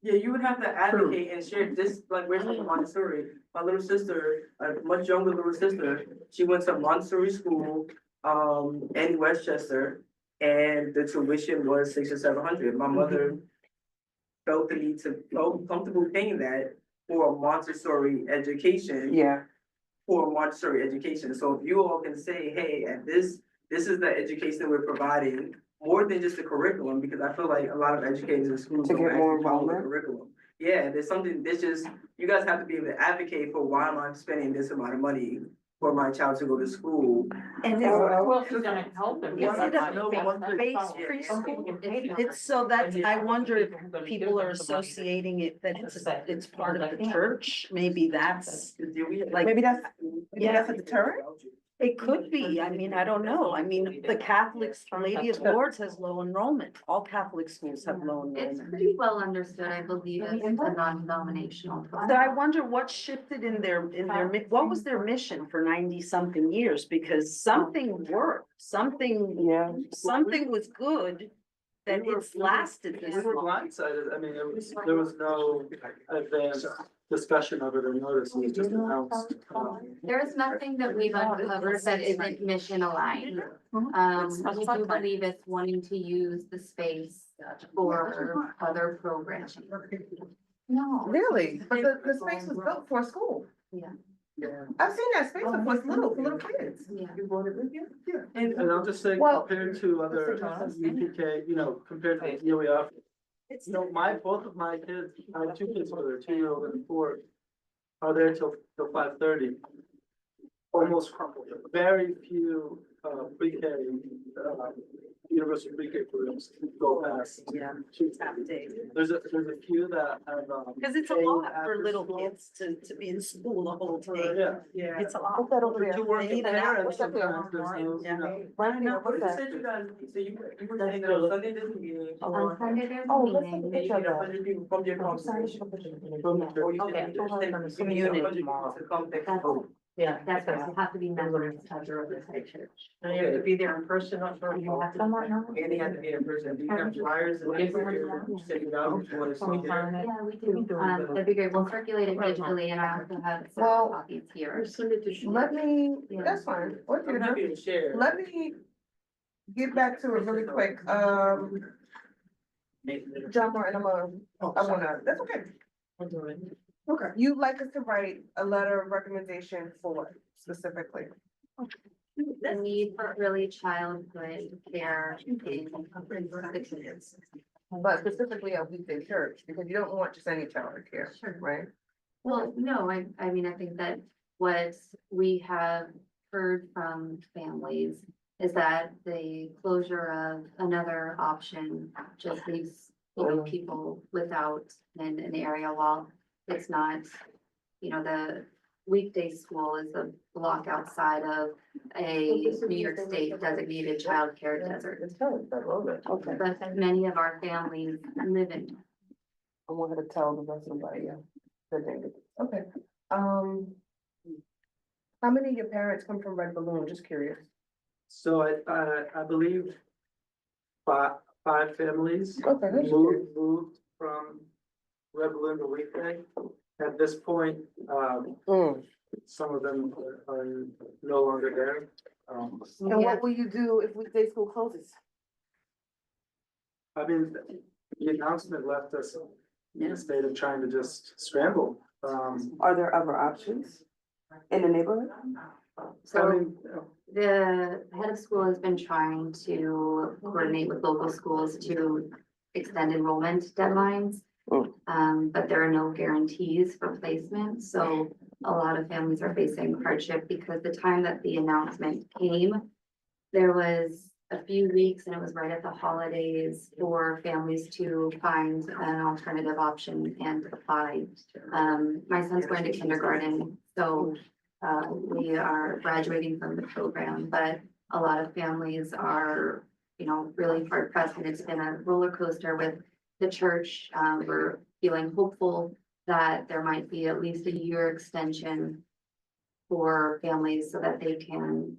Yeah, you would have to advocate and share this, like we're saying Montessori. My little sister, a much younger little sister, she went to Montessori school, in Westchester. And the tuition was $600 or $700. My mother felt the need to feel comfortable paying that for a Montessori education. yeah. For a Montessori education. So if you all can say, hey, at this is the education we're providing, more than just the curriculum, because I feel like a lot of educators in schools To don't get more actually follow the involvement? curriculum. Yeah, there's just, you guys have to be able to advocate for why am I spending this amount of money for my child to go to school. And Who else is gonna help them? Is it a base preschool? It's so that, I wonder if people are associating it, that it's part of the church, maybe that's like. Maybe that's Yeah. a deterrent? It could be, I mean, I don't know, I mean, the Catholics, Lady of Lourdes has low enrollment, all Catholic schools have low It's enrollment. pretty well understood, I believe, as a non-denominational. So I wonder what shifted in their, what was their mission for 90-something years, because something worked, something was good, that it's lasted We this were long. blindsided, I mean, there was no advanced discussion of it or notice, it was just announced. There is nothing that we've uncovered that isn't mission aligned. We do believe it's wanting to use the space for other programs. No. Really? But the space was built for a school. Yeah. Yeah. I've seen that space before, it's little kids. Yeah. You brought it with you? Yeah. And I'll just say, Well- compared to other UPK, compared to UAF, both of my kids, I have 2 kids, who are 2-year-old and 4, are there till 5:30. Almost very few, pre-K, university pre-K programs go past. Yeah. 2. Half day. There's a few that have, Cause it's a paid lot after for little school. kids to be in school the whole day. Yeah. It's a lot. What's that over For there? 2 working parents, What's up there? sometimes there's no, Yeah. Brandon, What what's you that? said you guys, so you were saying that on Sunday there's a meeting. On Sunday, there's a Oh, let's take a meeting. And you picture get of 100 people from your congregation. Or you said you're sending Community. 100 people to come take a vote. Yeah, that's right, you have to be members of the Riverside Church. And you have to be there in person, not for. You have to- And they have to be in person. Do you have flyers and like sending out if you want to see it? Yeah, we do, that'd be great, we'll circulate it digitally, and I also have Well, several copies here. Let me, that's fine. What I'm you happy do? to share. Let me get back to it really quick. John Martin, that's okay. Okay. You'd like us to write a letter of recommendation for what specifically? The need for early childhood care in the kids. But specifically a weekday church, because you don't want just any childhood care, right? Well, no, I mean, I think that what we have heard from families is that the closure of another option just leaves, people without an area while it's not, the weekday school is a block outside of a New York State designated childcare desert. Okay. But many of our families live in. I wanted to tell the rest of everybody, yeah. Good thing. Okay. How many of your parents come from Red Balloon? Just curious. So I believe five families Okay, that's moved from Red Balloon to Weekday. At this point, some of them are no longer there. And what will you do if weekday school closes? I mean, the announcement left us in a state of trying to just scramble. Are there other options in the neighborhood? So the head of school has been trying to coordinate with local schools to extend enrollment deadlines. But there are no guarantees for placement, so a lot of families are facing hardship because the time that the announcement came, there was a few weeks and it was right at the holidays for families to find an alternative option and apply. My son's going to kindergarten, so we are graduating from the program, but a lot of families are, really hard pressed, and it's been a roller coaster with the church. We're feeling hopeful that there might be at least a year extension for families so that they can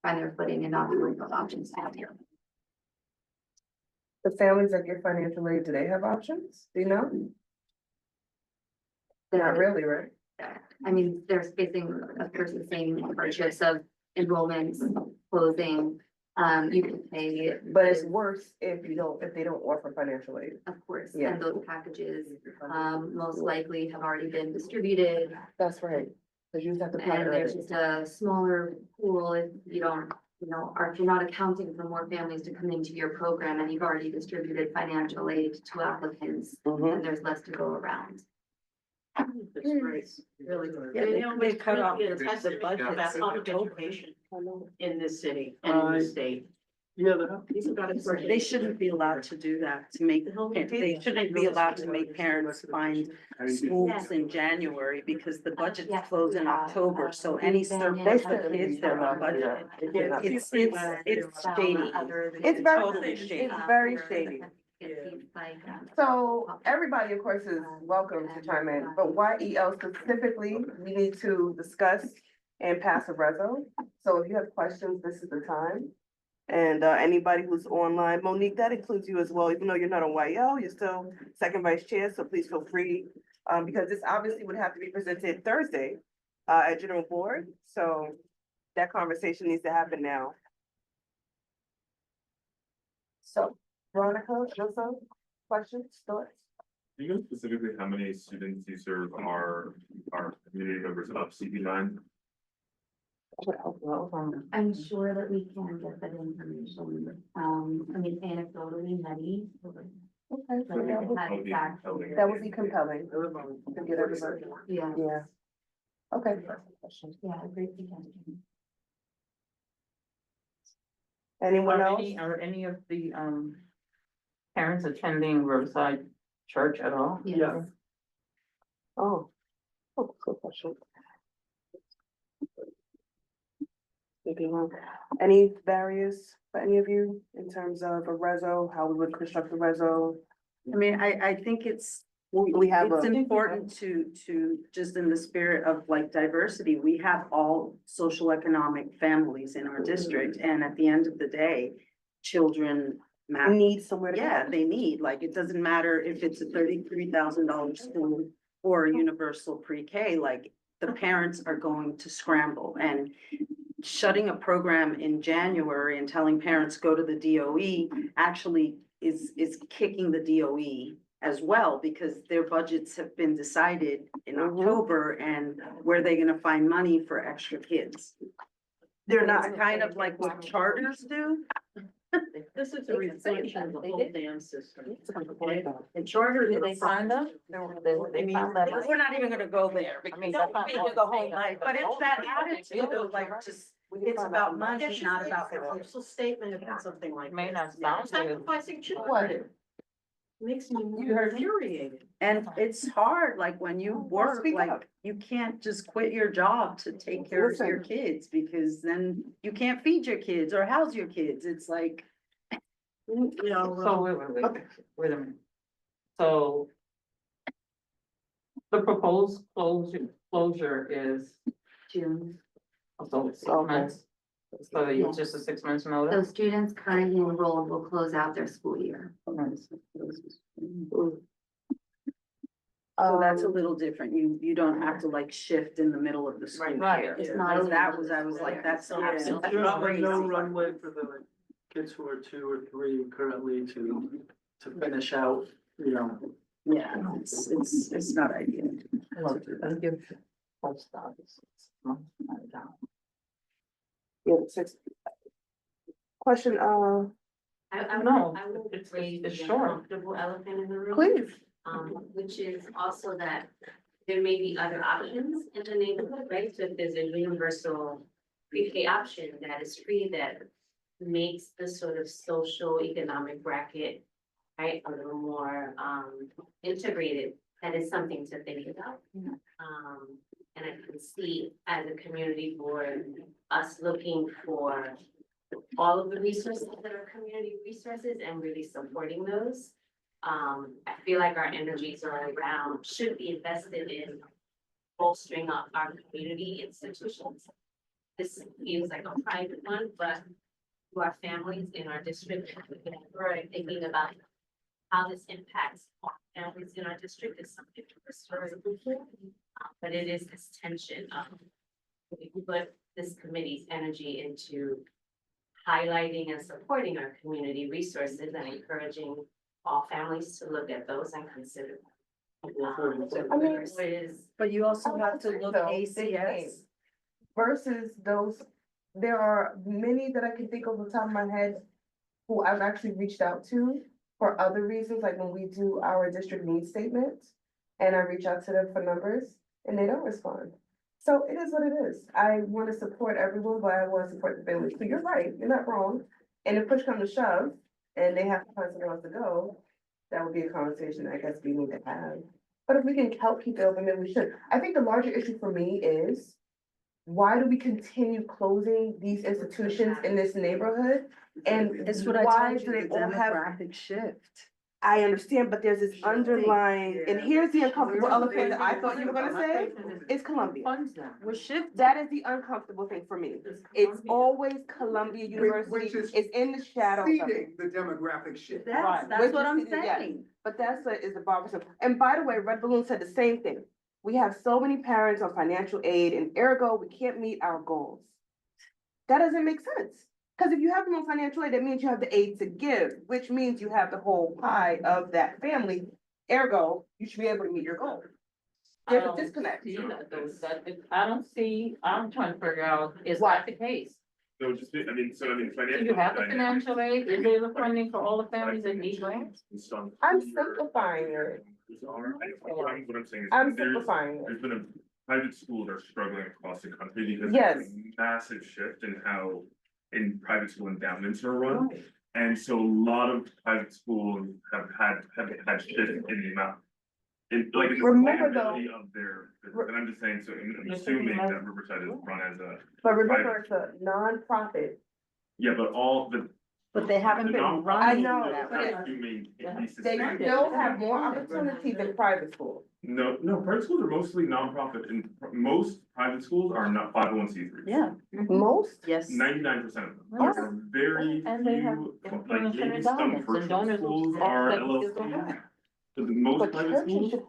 find their footing and not be without options to have here. The families that get financial aid, do they have options? Do you know? Not really, right? I mean, they're facing, of course, the same hardships of enrollments, closing. You can pay. But it's worse if they don't offer financial aid. Of course, Yeah. and those packages, most likely have already been distributed. That's right. Cause you just have to. pay And there's early. just a smaller pool if you don't, or if you're not accounting for more families to come into your program and you've already distributed financial aid to applicants, then there's less to go around. It's great, really good. Yeah, they cut off Really the a testament budget. to that public education in this city and in the state. Yeah, They shouldn't be allowed to do that, to make, they shouldn't be allowed to make parents find schools in January because the budgets close in October, so any surplus of kids, they're not budgeted. It's shady. It's very, Totally shady. it's very shady. So everybody, of course, is welcome to chime in, but YEL specifically, we need to discuss and pass a reso. So if you have questions, this is the time. And anybody who's online, Monique, that includes you as well, even though you're not on YEL, you're still second vice chair, so please feel free. Because this obviously would have to be presented Thursday at general board, so that conversation needs to happen now. So, Veronica, Alyssa, questions, thoughts? Do you know specifically how many students you serve are community members of CB9? I'm sure that we can get that information. I mean, anecdotally, many. Okay. But I don't have exact- That would be compelling. To get everybody. Yeah. Yeah. Okay. Yeah, great suggestion. Anyone else? Are any of the, parents attending Riverside Church at all? Yes. Oh, good question. Any barriers for any of you in terms of a reso, how we would construct a reso? I mean, I think it's It's important to, just in the spirit of like diversity, we have all social economic families in our district, and at the end of the day, children matter. Need somewhere to go. Yeah, they need, like, it doesn't matter if it's a $33,000 school or a universal pre-K, like, the parents are going to scramble, and shutting a program in January and telling parents go to the DOE actually is kicking the DOE as well, because their budgets have been decided in October, and where are they gonna find money for extra kids? They're not. It's kind of like what charters do. This is a reflection of the whole damn system. In charter, did they sign them? They found that. We're not even gonna go there. I mean, Don't that's be not here the whole night, but it's that attitude of like, just, it's about money, There should not be about a the proposal statement about something like May this. not sound good. Sacrificing children. Makes me infuriated. And it's hard, like when you work, speak like up. you can't just quit your job to take care of your kids because then you can't feed your kids or house your kids. It's like. You know, So wait a minute. So the proposed closure is June. so 6 months. So it's just a 6 months So notice? students currently enrolled will close out their school year. So that's a little different. You don't have to like shift in the middle of the school Right. year. It's Yeah, not even- I was like, that's There's absolutely no crazy. runway for the kids who are 2 or 3 currently to finish out, you know. Yeah, it's not ideal. Post office. Yeah, question, I No, will it's- raise it's the short. uncomfortable elephant in the room. please. Which is also that there may be other options in the neighborhood, right? So if there's a universal pre-K option that is free, that makes the sort of social economic bracket, right, a little more integrated, that is something to think about. And I can see as a community board, us looking for all of the resources that are community resources and really supporting those. I feel like our energies are around, should be invested in bolstering up our community institutions. This feels like a private one, but to our families in our district, we're thinking about how this impacts our families in our district is something to restore. But it is this tension of, if we put this committee's energy into highlighting and supporting our community resources and encouraging all families to look at those and consider them. I mean, But you also I have would to say look so, ACS. versus those, there are many that I can think of off the top of my head who I've actually reached out to for other reasons, like when we do our district needs statement, and I reach out to them for numbers, and they don't respond. So it is what it is. I want to support everyone, but I want to support the families. So you're right, you're not wrong. And if push comes to shove, and they have to find somewhere else to go, that would be a conversation I guess we need to have. But if we can help keep it open, then we should. I think the larger issue for me is, why do we continue closing these institutions in this neighborhood? And It's what I why told do you, they the all have? demographic shift. I understand, but there's this underlying, and here's the uncomfortable elephant that I thought you were gonna say, is Columbia. Funds them. We're shifting. That is the uncomfortable thing for me. It's always Columbia University, Which is it's in the shadows of it. Feeding the demographic shift. That's Which what is I'm the- yes. saying. But that's what is the bothersome. And by the way, Red Balloon said the same thing. We have so many parents on financial aid and ergo, we can't meet our goals. That doesn't make sense. Because if you have them on financial aid, that means you have the aid to give, which means you have the whole pie of that family. Ergo, you should be able to meet your goal. There's a disconnect. I don't see, I'm trying to figure out, is Why? that the case? No, just, I mean, so I mean, Do financial. you have the dynamics- financial aid? Is there the funding for all the families that need grants? It's on I'm here. simplifying it. What I'm saying is. I'm there's- simplifying it. There's been a, private schools are struggling across the country because Yes. there's a massive shift in how, in private school endowments are run. And so a lot of private schools have had shift in the amount. In like in the Remember though- sustainability of their, and I'm just saying, so I'm assuming that Riverside is run as a. But remember, private- it's a nonprofit. Yeah, but all the. But they haven't the been nonprofit running I know, schools that but have it's- two main pieces. They still have more opportunity than private schools. No, private schools are mostly nonprofit and most private schools are not 501c3s. Yeah. Most? Yes. 99% of them. Yes. There are very And they have few, like information maybe and some endowments, and virtual donors will schools offset are the LLC. But most But private churches schools should.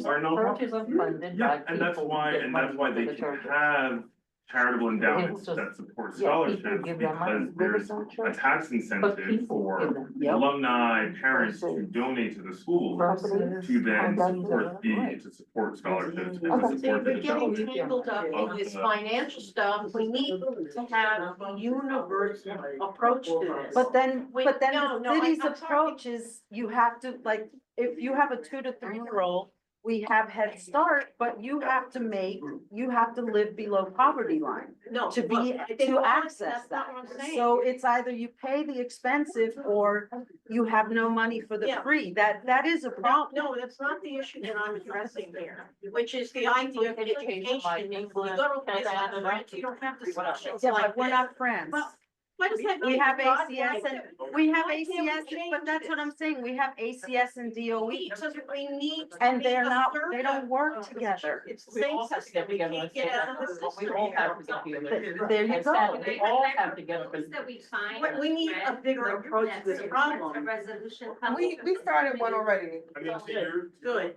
are nonprofit. Churches are funded by Yeah, and that's people who why, get and money that's why from they the can churches. have charitable endowments just- that support yeah, people scholarships give their money, because there's give it to a tax But incentive people for give them. Yep. alumni, parents to Versus donate to the schools property, to then that's support the, right. to support scholarships and Okay. to See, support the we're getting development. tangled up in this financial stuff. We need to have a universal approach to this. But then Wait, the no, no, city's I'm talking- approach is you have to, like, if you have a 2 to 3-year-old, we have Head Start, but you have to live below poverty line No, to but be, they to don't want- access that's not that. what I'm saying. So it's either you pay the expensive or you have no money for the Yeah. free. That is a problem. No, that's not the issue that I'm addressing here, which is the idea of education. like You England, go to Canada, France, you don't have discussions Yeah, like but we're this. not friends. But what does that We mean? have God, ACS why- and, we have why can't we ACS, change but that's what this? I'm saying. We have ACS and DOE. Because we need. And we they're need a not, third they don't work of- together. It's the We same all have to system. get We together can't and get say out of the that. system. We all have to get together. There you go. We all have to get up and. That we find. We need a bigger approach to this A problem. resolution. We started one already. I mean, so you're, Good.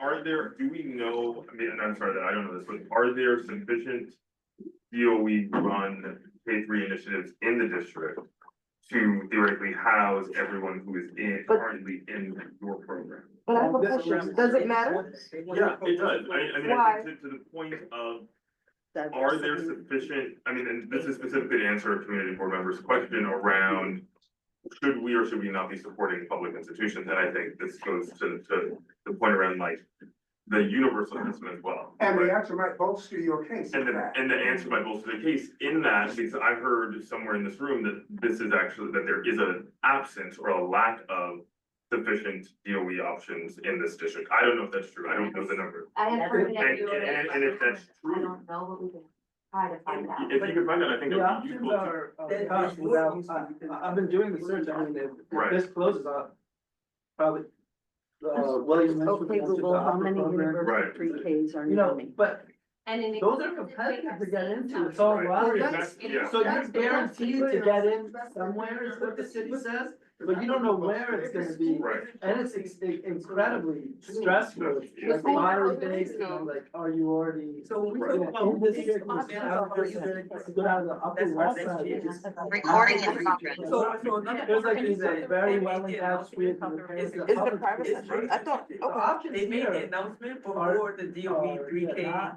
do we know, I mean, and I'm sorry that I don't know this, but are there sufficient DOE run K-3 initiatives in the district to theoretically house everyone who is currently in your program? But I have a question. Does it matter? Yeah, it does. I mean, I Why? think to the point of, are there sufficient, I mean, and this is specifically to answer a community board member's question around should we or should we not be supporting public institutions? And I think this goes to the point around like the universal system as well. And right? the answer might bolster your case. And in fact. the answer might bolster the case in that, because I've heard somewhere in this room that this is actually, that there is an absence or a lack of sufficient DOE options in this district. I don't know if that's true. I don't know the number. I have heard And, that. and if that's I true, don't know, but we can try to find out. if you can find that, I think The that would be options useful to. are tough without, I've been doing the search, I mean, Right. if this closes up, probably. William mentioned Okay, the Google, how upper many program. Right. pre-Ks are You know, near me? but And in. those are competitive to get into, it's all Right. lottery. That's- yeah. So you're guaranteed to get in somewhere is what the city says, but you don't know where it's gonna be. Right. And it's incredibly stressful, it's like lottery based, you know, like, are you already? So we Right. in district, out of district, go down to the upper west side, which is. Recording in progress. There's like these very well endowed schools. Is the private sector? I thought, The okay. options They made the here announcement are, before the DOE 3K.